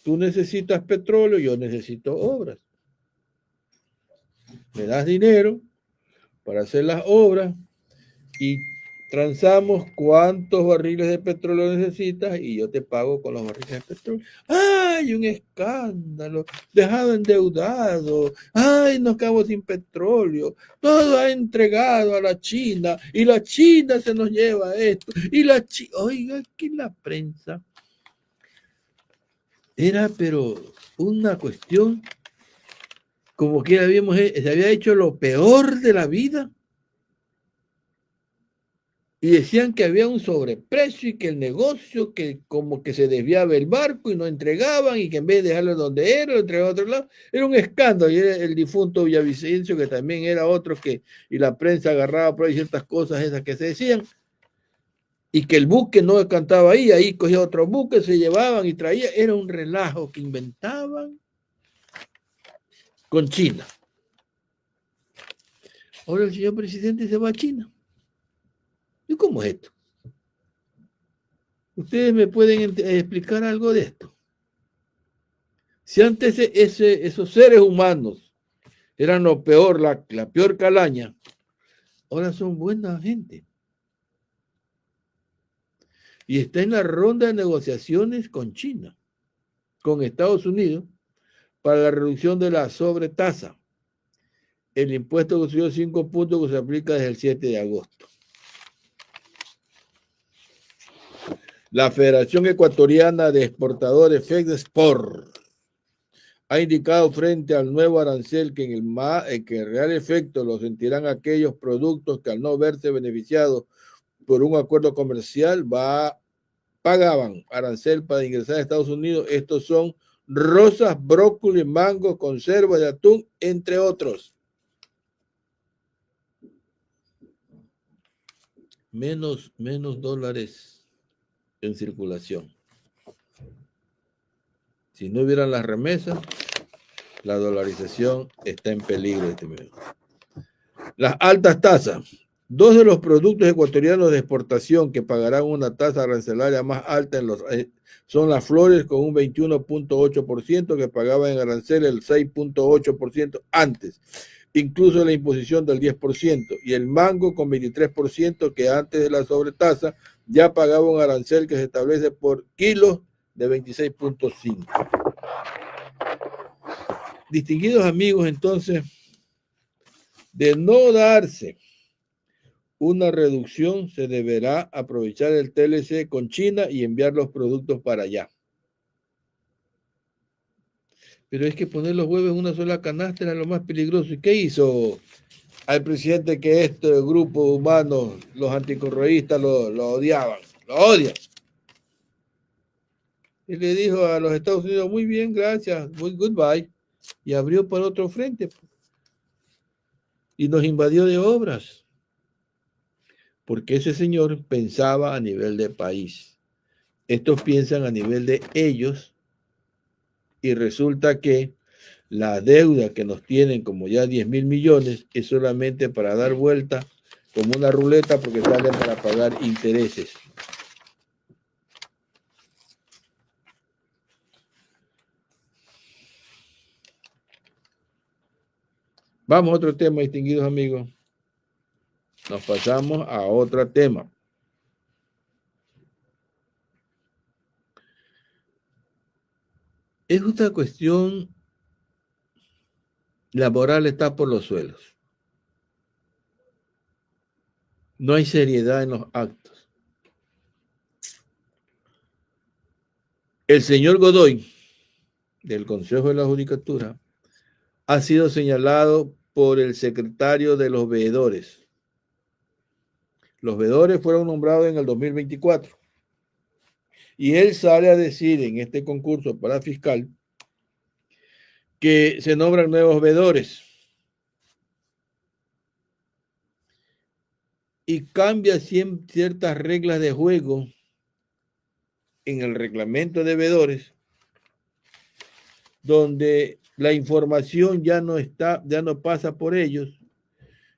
Tú necesitas petróleo, yo necesito obras. Me das dinero para hacer las obras y transamos cuántos barriles de petróleo necesitas y yo te pago con los barriles de petróleo. ¡Ay, un escándalo! Dejado endeudado. ¡Ay, nos quedamos sin petróleo! Todo ha entregado a la China y la China se nos lleva esto. Y la China, oiga, que la prensa era, pero una cuestión como que se había hecho lo peor de la vida. Y decían que había un sobreprecio y que el negocio, que como que se desviaba el barco y no entregaban y que en vez de dejarlo donde era, lo entregaban a otro lado. Era un escándalo. Y era el difunto Villavicencio, que también era otro que, y la prensa agarraba por ahí ciertas cosas esas que se decían. Y que el buque no cantaba ahí cogía otro buque, se llevaban y traía. Era un relajo que inventaban con China. Ahora el señor presidente se va a China. ¿Y cómo es esto? ¿Ustedes me pueden explicar algo de esto? Si antes esos seres humanos eran lo peor, la peor calaña, ahora son buena gente. Y está en la ronda de negociaciones con China, con Estados Unidos, para la reducción de la sobretasa. El impuesto que subió 5 puntos que se aplica desde el 7 de agosto. La Federación Ecuatoriana de Exportadores, FEDEXPOR, ha indicado frente al nuevo arancel que en real efecto lo sentirán aquellos productos que al no verse beneficiados por un acuerdo comercial pagaban arancel para ingresar a Estados Unidos. Estos son rosas, brócoli, mango, conserva de atún, entre otros. Menos dólares en circulación. Si no hubieran las remesas, la dolarización está en peligro este mes. Las altas tasas. 2 de los productos ecuatorianos de exportación que pagarán una tasa arancelaria más alta son las flores con un 21.8% que pagaban en arancel el 6.8% antes, incluso la imposición del 10%, y el mango con 23% que antes de la sobretasa ya pagaba un arancel que se establece por kilos de 26.5. Distinguidos amigos, entonces, de no darse una reducción, se deberá aprovechar el TLC con China y enviar los productos para allá. Pero es que poner los huevos en una sola canasta era lo más peligroso. ¿Y qué hizo al presidente que este grupo humano, los anticorreístas, lo odiaban? Lo odian. Y le dijo a los Estados Unidos, muy bien, gracias, goodbye. Y abrió para otro frente. Y nos invadió de obras. Porque ese señor pensaba a nivel de país. Estos piensan a nivel de ellos. Y resulta que la deuda que nos tienen como ya 10.000 millones es solamente para dar vuelta como una ruleta porque salen para pagar intereses. Vamos a otro tema, distinguidos amigos. Nos pasamos a otro tema. Esta cuestión laboral está por los suelos. No hay seriedad en los actos. El señor Godoy, del Consejo de la Judicatura, ha sido señalado por el secretario de los veedores. Los veedores fueron nombrados en el 2024. Y él sale a decir en este concurso para fiscal que se nombran nuevos veedores. Y cambia ciertas reglas de juego en el reglamento de veedores, donde la información ya no pasa por ellos,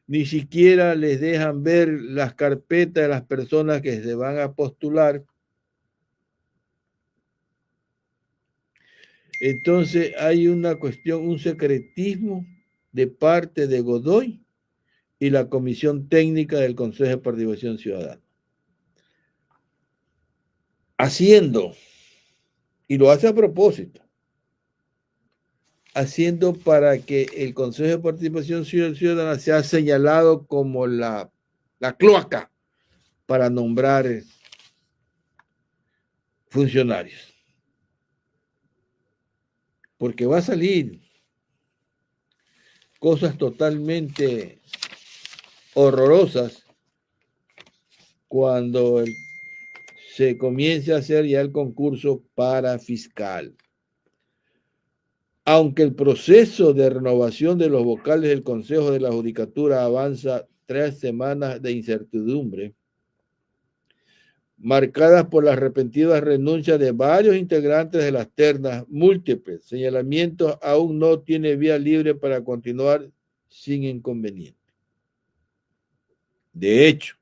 ni siquiera les dejan ver las carpetas de las personas que se van a postular. Entonces hay una cuestión, un secretismo de parte de Godoy y la Comisión Técnica del Consejo de Participación Ciudadana. Haciendo, y lo hace a propósito, haciendo para que el Consejo de Participación Ciudadana sea señalado como la cloaca para nombrar funcionarios. Porque va a salir cosas totalmente horrorosas cuando se comience a hacer ya el concurso para fiscal. Aunque el proceso de renovación de los vocales del Consejo de la Judicatura avanza 3 semanas de incertidumbre, marcadas por las repentinas renuncias de varios integrantes de las ternas múltiples, señalamientos aún no tiene vía libre para continuar sin inconveniente. De hecho,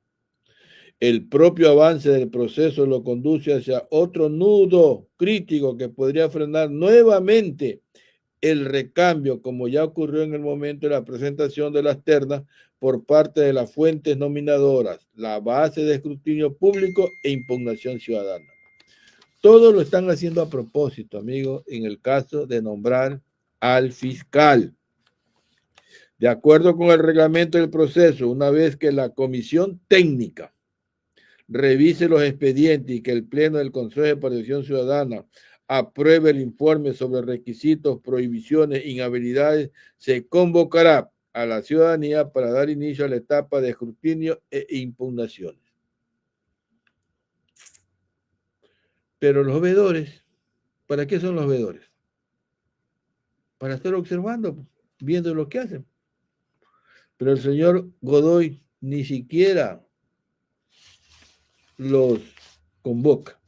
el propio avance del proceso lo conduce hacia otro nudo crítico que podría frenar nuevamente el recambio, como ya ocurrió en el momento de la presentación de las ternas por parte de las fuentes nominadoras, la base de escrutinio público e impugnación ciudadana. Todo lo están haciendo a propósito, amigos, en el caso de nombrar al fiscal. De acuerdo con el reglamento del proceso, una vez que la comisión técnica revise los expedientes y que el Pleno del Consejo de Participación Ciudadana apruebe el informe sobre requisitos, prohibiciones, inhabilidades, se convocará a la ciudadanía para dar inicio a la etapa de escrutinio e impugnaciones. Pero los veedores, ¿para qué son los veedores? Para estar observando, viendo lo que hacen. Pero el señor Godoy ni siquiera los convoca,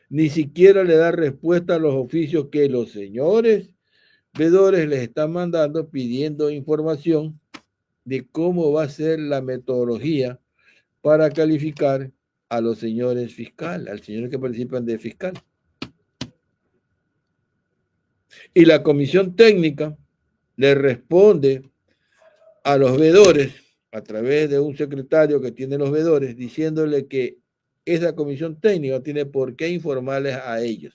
ni siquiera le da respuesta a los oficios que los señores veedores les están mandando pidiendo información de cómo va a ser la metodología para calificar a los señores fiscal, al señor que participan de fiscal. Y la comisión técnica le responde a los veedores a través de un secretario que tiene los veedores, diciéndole que esa comisión técnica no tiene por qué informarles a ellos.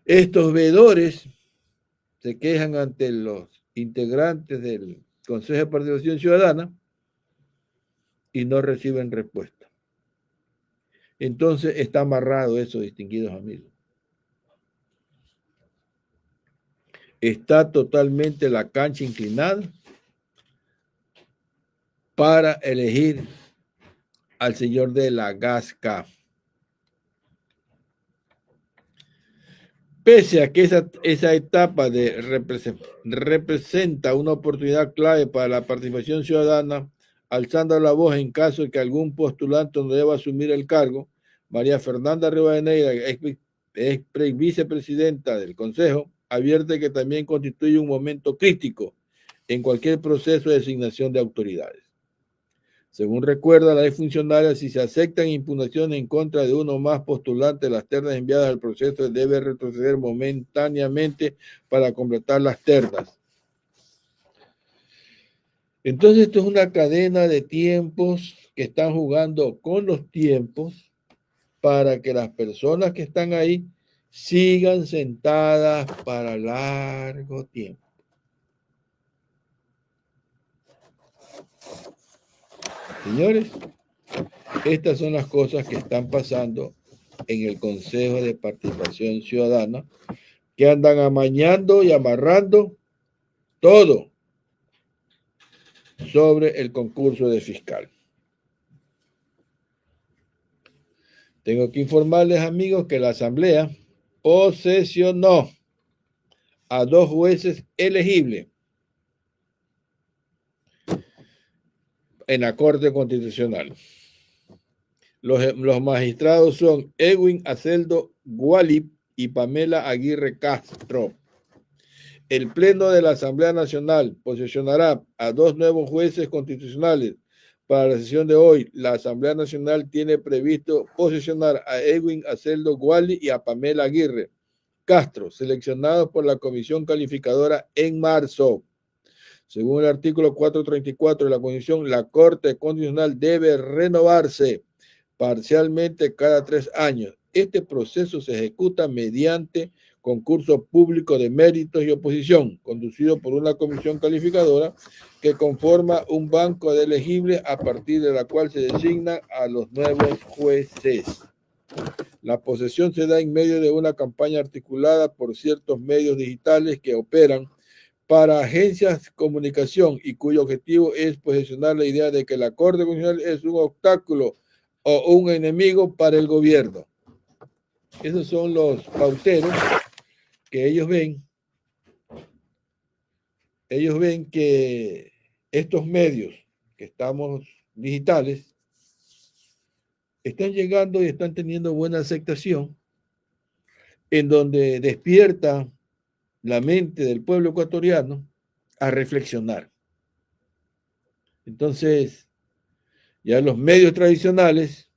Estos veedores se quejan ante los integrantes del Consejo de Participación Ciudadana y no reciben respuesta. Entonces está amarrado eso, distinguidos amigos. Está totalmente la cancha inclinada para elegir al señor de la Gasca. Pese a que esa etapa representa una oportunidad clave para la participación ciudadana, alzando la voz en caso de que algún postulante no deba asumir el cargo, María Fernanda Rivadeneira, ex vicepresidenta del Consejo, advierte que también constituye un momento crítico en cualquier proceso de designación de autoridades. Según recuerda la exfuncionaria, si se aceptan impugnaciones en contra de uno o más postulantes, las ternas enviadas al proceso debe retroceder momentáneamente para completar las ternas. Entonces, esto es una cadena de tiempos que están jugando con los tiempos para que las personas que están ahí sigan sentadas para largo tiempo. Señores, estas son las cosas que están pasando en el Consejo de Participación Ciudadana, que andan amañando y amarrando todo sobre el concurso de fiscal. Tengo que informarles, amigos, que la Asamblea posesionó a 2 jueces elegibles en la Corte Constitucional. Los magistrados son Edwin Aceldo Gualip y Pamela Aguirre Castro. El Pleno de la Asamblea Nacional posesionará a 2 nuevos jueces constitucionales. Para la sesión de hoy, la Asamblea Nacional tiene previsto posesionar a Edwin Aceldo Guali y a Pamela Aguirre Castro, seleccionados por la Comisión Calificadora en marzo. Según el artículo 434 de la Constitución, la Corte Constitucional debe renovarse parcialmente cada 3 años. Este proceso se ejecuta mediante concurso público de méritos y oposición, conducido por una comisión calificadora que conforma un banco de elegibles a partir de la cual se designan a los nuevos jueces. La posesión se da en medio de una campaña articulada por ciertos medios digitales que operan para agencias de comunicación y cuyo objetivo es posicionar la idea de que la Corte Constitucional es un obstáculo o un enemigo para el gobierno. Esos son los pauteros que ellos ven que estos medios que estamos digitales están llegando y están teniendo buena aceptación, en donde despierta la mente del pueblo ecuatoriano a reflexionar. Entonces, ya los medios tradicionales,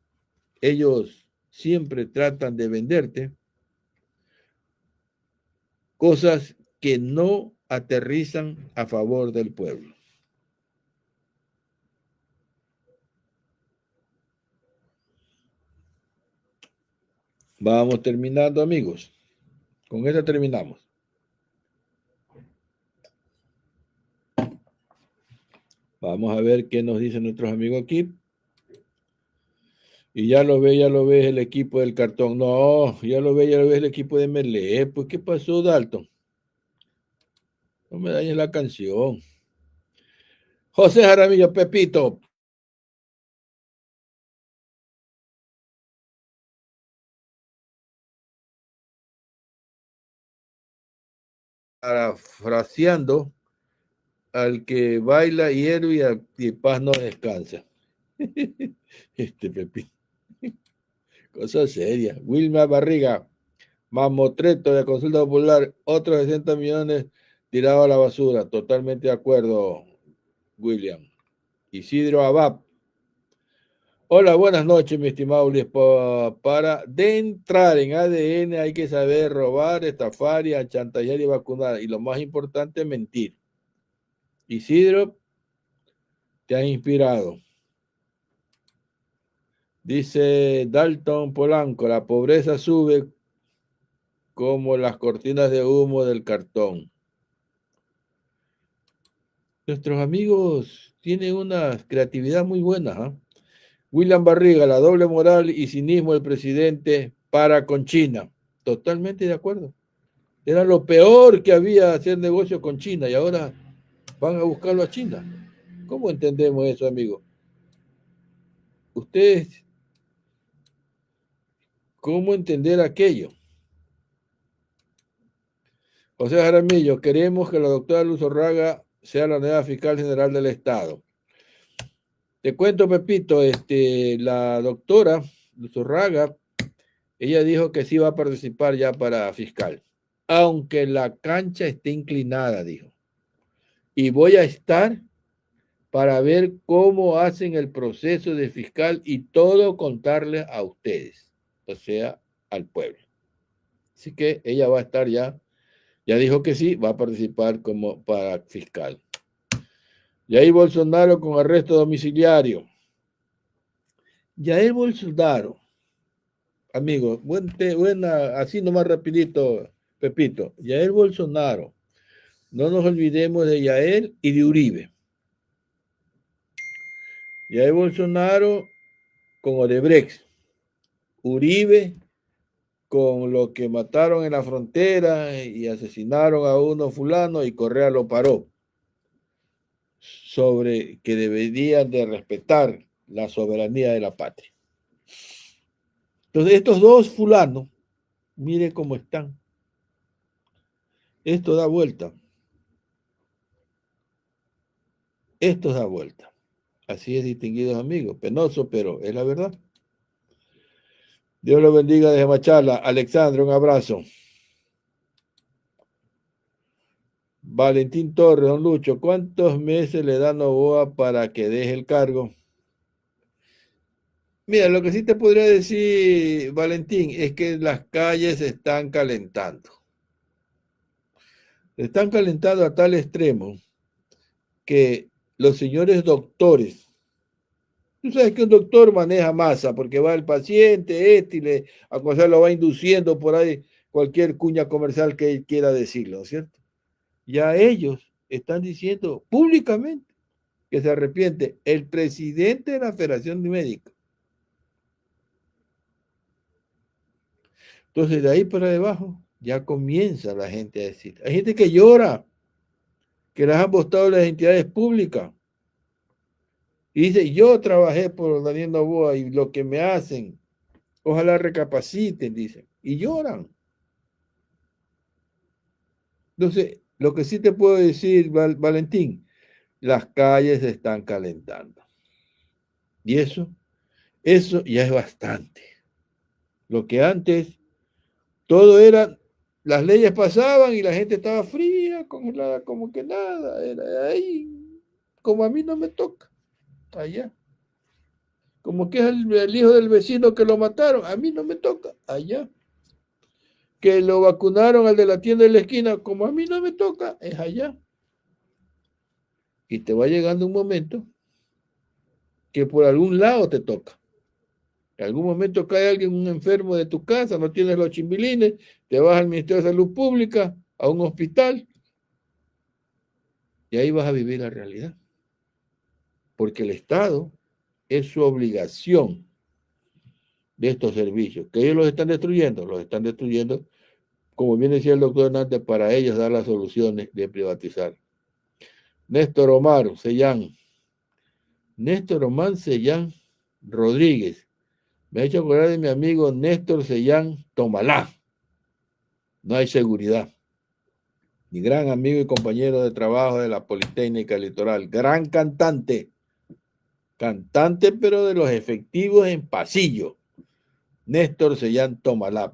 ellos siempre tratan de venderte cosas que no aterrizan a favor del pueblo. Vamos terminando, amigos. Con esta terminamos. Vamos a ver qué nos dicen nuestros amigos aquí. Y ya lo ves el equipo del cartón. No, ya lo ves el equipo de Melé. Pues, ¿qué pasó, Dalton? No me dañes la canción. José Jaramillo, Pepito. Parafraseando al que baila hierve y paz no descansa. Pepito. Cosa seria. Wilma Barriga, mamotreto de Consulta Popular, otros 60 millones tirados a la basura. Totalmente de acuerdo, William. Isidro Abab. Hola, buenas noches, mi estimado Luis. Para de entrar en ADN hay que saber robar, estafar y achantallar y vacunar. Y lo más importante, mentir. Isidro, te ha inspirado. Dice Dalton Polanco, la pobreza sube como las cortinas de humo del cartón. Nuestros amigos tienen una creatividad muy buena. William Barriga, la doble moral y cinismo del presidente para con China. Totalmente de acuerdo. Era lo peor que había hacer negocio con China y ahora van a buscarlo a China. ¿Cómo entendemos eso, amigo? Ustedes, ¿cómo entender aquello? José Jaramillo, queremos que la doctora Luz Orraga sea la nueva fiscal general del Estado. Te cuento, Pepito, la doctora Luz Orraga, ella dijo que sí va a participar ya para fiscal, aunque la cancha esté inclinada, dijo. Y voy a estar para ver cómo hacen el proceso de fiscal y todo contarles a ustedes, o sea, al pueblo. Así que ella va a estar ya dijo que sí, va a participar como para fiscal. Jair Bolsonaro con arresto domiciliario. Jair Bolsonaro, amigo, buena, así nomás rapidito, Pepito. Jair Bolsonaro, no nos olvidemos de Jair y de Uribe. Jair Bolsonaro con Odebrecht, Uribe con lo que mataron en la frontera y asesinaron a uno fulano y Correa lo paró, sobre que deberían de respetar la soberanía de la patria. Entonces estos dos fulanos, mire cómo están. Esto da vuelta. Esto da vuelta. Así es, distinguidos amigos. Penoso, pero es la verdad. Dios lo bendiga desde Machala. Alexandra, un abrazo. Valentín Torres, don Lucho, ¿cuántos meses le da Novoa para que deje el cargo? Mira, lo que sí te podría decir, Valentín, es que las calles se están calentando. Se están calentando a tal extremo que los señores doctores, tú sabes que un doctor maneja masa porque va el paciente, y le lo va induciendo por ahí cualquier cuña comercial que él quiera decirlo, ¿cierto? Ya ellos están diciendo públicamente que se arrepiente el presidente de la Federación de Médicos. Entonces, de ahí para debajo, ya comienza la gente a decir. Hay gente que llora, que las han votado las entidades públicas. Y dice, yo trabajé por Daniel Noboa y lo que me hacen, ojalá recapaciten, dicen. Y lloran. Entonces, lo que sí te puedo decir, Valentín, las calles se están calentando. Y eso ya es bastante. Lo que antes, todo era, las leyes pasaban y la gente estaba fría, congelada, como que nada, era ahí, como a mí no me toca, allá. Como que es el hijo del vecino que lo mataron, a mí no me toca, allá. Que lo vacunaron al de la tienda de la esquina, como a mí no me toca, es allá. Y te va llegando un momento que por algún lado te toca. En algún momento cae alguien, un enfermo de tu casa, no tienes los chimbilines, te vas al Ministerio de Salud Pública, a un hospital, y ahí vas a vivir la realidad. Porque el Estado es su obligación de estos servicios. Que ellos los están destruyendo, como bien decía el doctor Hernández, para ellos dar las soluciones de privatizar. Néstor Omar Sellán Rodríguez. Me ha hecho acordar de mi amigo Néstor Sellán Tomalá. No hay seguridad. Mi gran amigo y compañero de trabajo de la Politécnica Litoral. Gran cantante. Cantante, pero de los efectivos en pasillo. Néstor Sellán Tomalá.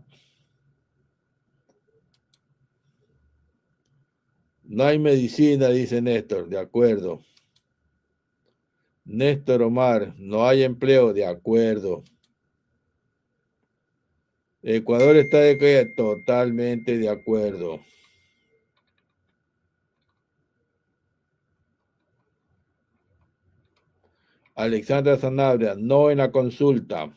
No hay medicina, dice Néstor. De acuerdo. Néstor Omar. No hay empleo. De acuerdo. Ecuador está de qué? Totalmente de acuerdo. Alexandra Sanabria, no en la consulta.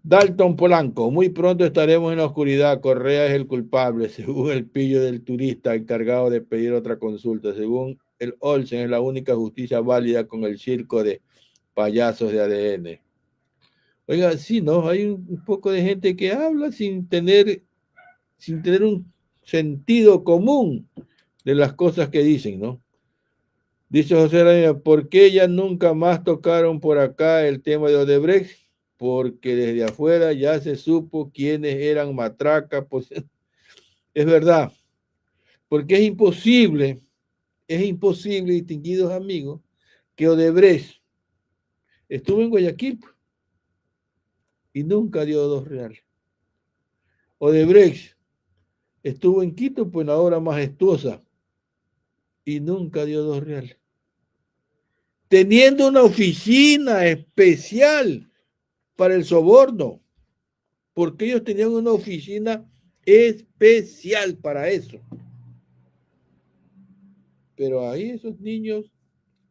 Dalton Polanco, muy pronto estaremos en la oscuridad. Correa es el culpable, según el pillo del turista encargado de pedir otra consulta. Según el Olsen, es la única justicia válida con el circo de payasos de ADN. Oiga, sí, ¿no? Hay un poco de gente que habla sin tener un sentido común de las cosas que dicen, ¿no? Dice José Araya, ¿por qué ya nunca más tocaron por acá el tema de Odebrecht? Porque desde afuera ya se supo quiénes eran matracas. Pues, es verdad, porque es imposible, distinguidos amigos, que Odebrecht estuvo en Guayaquil y nunca dio $2. Odebrecht estuvo en Quito, pues en la obra majestuosa, y nunca dio $2. Teniendo una oficina especial para el soborno, porque ellos tenían una oficina especial para eso. Pero ahí esos niños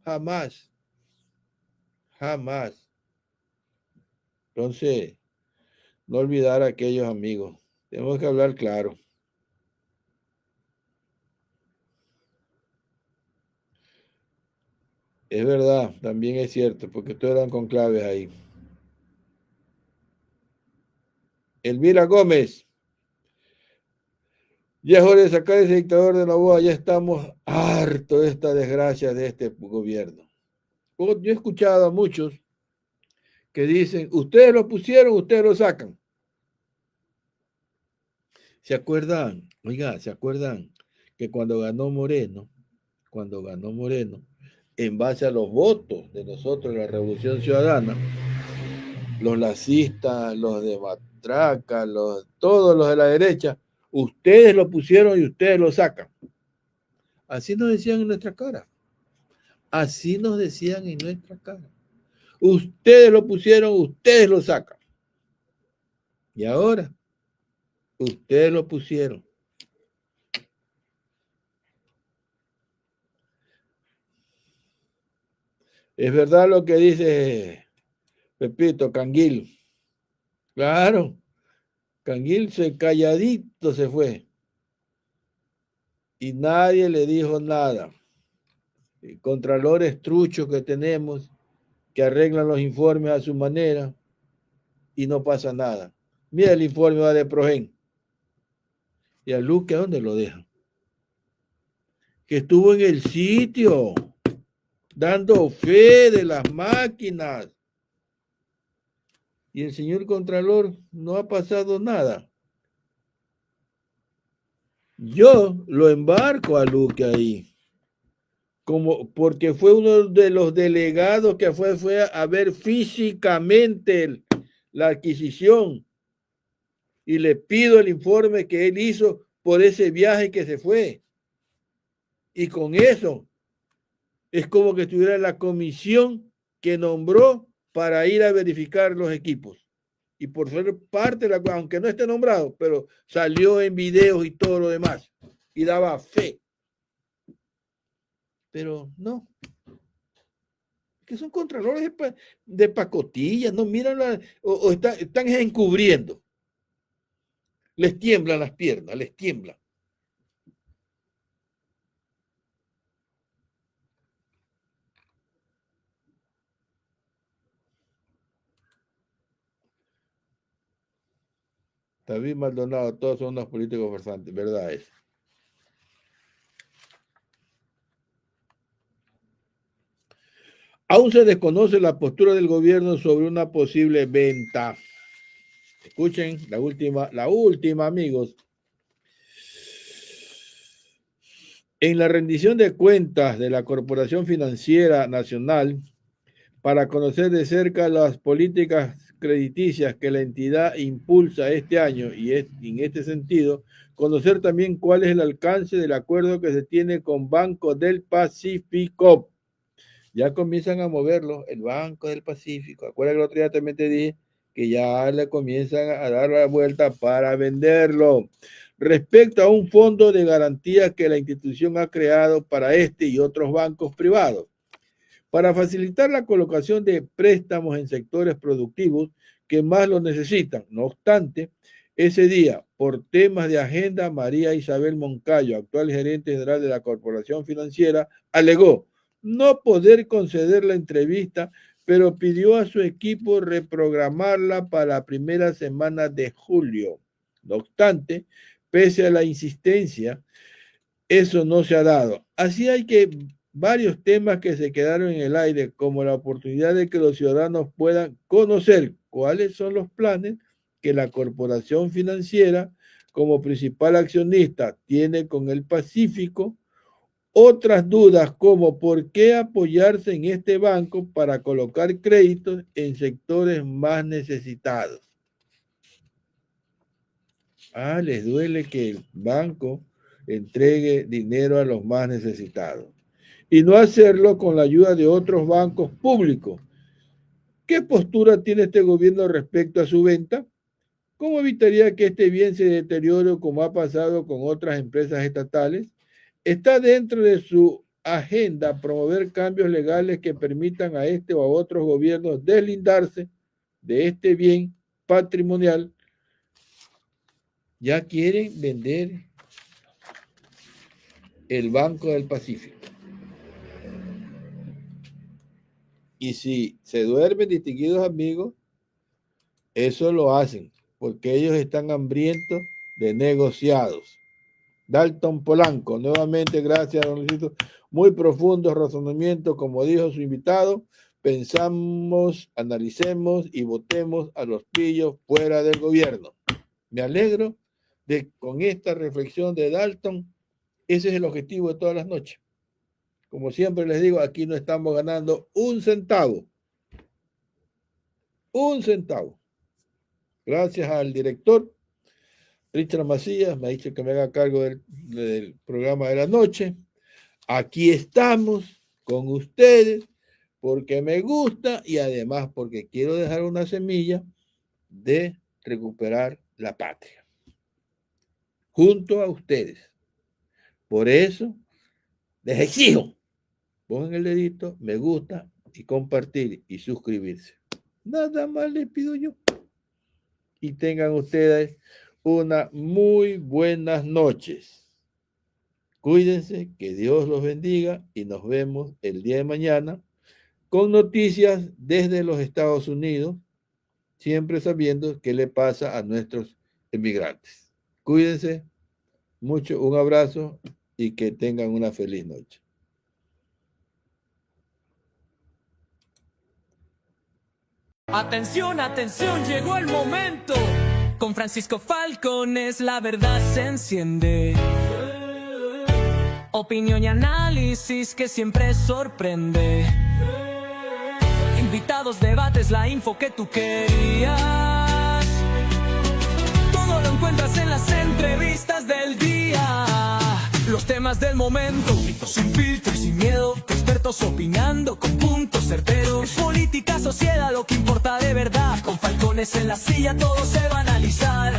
jamás. Entonces, no olvidar a aquellos amigos. Tenemos que hablar claro. Es verdad, también es cierto, porque todos eran conclaves ahí. Elvira Gómez. Ya es hora de sacar ese dictador de Noboa, ya estamos hartos de esta desgracia de este gobierno. Yo he escuchado a muchos que dicen, ustedes lo pusieron, ustedes lo sacan. ¿Se acuerdan? Oiga, ¿se acuerdan que cuando ganó Moreno, cuando ganó Moreno, en base a los votos de nosotros, la Revolución Ciudadana, los lacistas, los de Matraca, todos los de la derecha, ustedes lo pusieron y ustedes lo sacan. Así nos decían en nuestra cara. Así nos decían en nuestra cara. Ustedes lo pusieron, ustedes lo sacan. Y ahora, ustedes lo pusieron. Es verdad lo que dice Pepito, Canguil. Claro, Canguil calladito se fue. Y nadie le dijo nada. Contralores truchos que tenemos que arreglan los informes a su manera y no pasa nada. Mira el informe de Progen. ¿Y a Luque a dónde lo dejan? Que estuvo en el sitio dando fe de las máquinas. Y el señor Contralor no ha pasado nada. Yo lo embarco a Luque ahí. Porque fue uno de los delegados que fue a ver físicamente la adquisición y le pido el informe que él hizo por ese viaje que se fue. Y con eso es como que estuviera la comisión que nombró para ir a verificar los equipos. Y por ser parte de la, aunque no esté nombrado, pero salió en videos y todo lo demás y daba fe. Pero no, que son contralores de pacotilla, no miran o están encubriendo. Les tiemblan las piernas, les tiemblan. David Maldonado, todos son unos políticos farsantes, verdad es. Aún se desconoce la postura del gobierno sobre una posible venta. Escuchen la última, amigos. En la rendición de cuentas de la Corporación Financiera Nacional, para conocer de cerca las políticas crediticias que la entidad impulsa este año y en este sentido, conocer también cuál es el alcance del acuerdo que se tiene con Banco del Pacífico. Ya comienzan a moverlo, el Banco del Pacífico. Acuérdate que el otro día también te dije que ya le comienzan a dar la vuelta para venderlo. Respecto a un fondo de garantía que la institución ha creado para este y otros bancos privados, para facilitar la colocación de préstamos en sectores productivos que más lo necesitan. No obstante, ese día, por temas de agenda, María Isabel Moncayo, actual gerente general de la Corporación Financiera, alegó no poder conceder la entrevista, pero pidió a su equipo reprogramarla para la primera semana de julio. No obstante, pese a la insistencia, eso no se ha dado. Así hay que varios temas que se quedaron en el aire, como la oportunidad de que los ciudadanos puedan conocer cuáles son los planes que la Corporación Financiera, como principal accionista, tiene con el Pacífico. Otras dudas como por qué apoyarse en este banco para colocar créditos en sectores más necesitados. Les duele que el banco entregue dinero a los más necesitados y no hacerlo con la ayuda de otros bancos públicos. ¿Qué postura tiene este gobierno respecto a su venta? ¿Cómo evitaría que este bien se deteriore como ha pasado con otras empresas estatales? ¿Está dentro de su agenda promover cambios legales que permitan a este o a otros gobiernos deslindarse de este bien patrimonial? Ya quieren vender el Banco del Pacífico. Y si se duermen, distinguidos amigos, eso lo hacen porque ellos están hambrientos de negociados. Dalton Polanco, nuevamente gracias, don Luisito. Muy profundos razonamientos, como dijo su invitado. Pensamos, analicemos y votemos a los pillos fuera del gobierno. Me alegro de con esta reflexión de Dalton. Ese es el objetivo de todas las noches. Como siempre les digo, aquí no estamos ganando un centavo. Un centavo. Gracias al director Richard Macías, me ha dicho que me haga cargo del programa de la noche. Aquí estamos con ustedes porque me gusta y además porque quiero dejar una semilla de recuperar la patria junto a ustedes. Por eso les exijo, pongan el dedito, me gusta y compartir y suscribirse. Nada más les pido yo. Y tengan ustedes una muy buenas noches. Cuídense, que Dios los bendiga y nos vemos el día de mañana con noticias desde los Estados Unidos, siempre sabiendo qué le pasa a nuestros emigrantes. Cuídense mucho, un abrazo y que tengan una feliz noche. Atención, atención, llegó el momento. Con Francisco Falcones la verdad se enciende. Opinión y análisis que siempre sorprende. Invitados, debates, la info que tú querías. Todo lo encuentras en las entrevistas del día. Los temas del momento, sin filtro y sin miedo. Expertos opinando con puntos certeros. Política, sociedad, lo que importa de verdad. Con Falcones en la silla todo se va a analizar.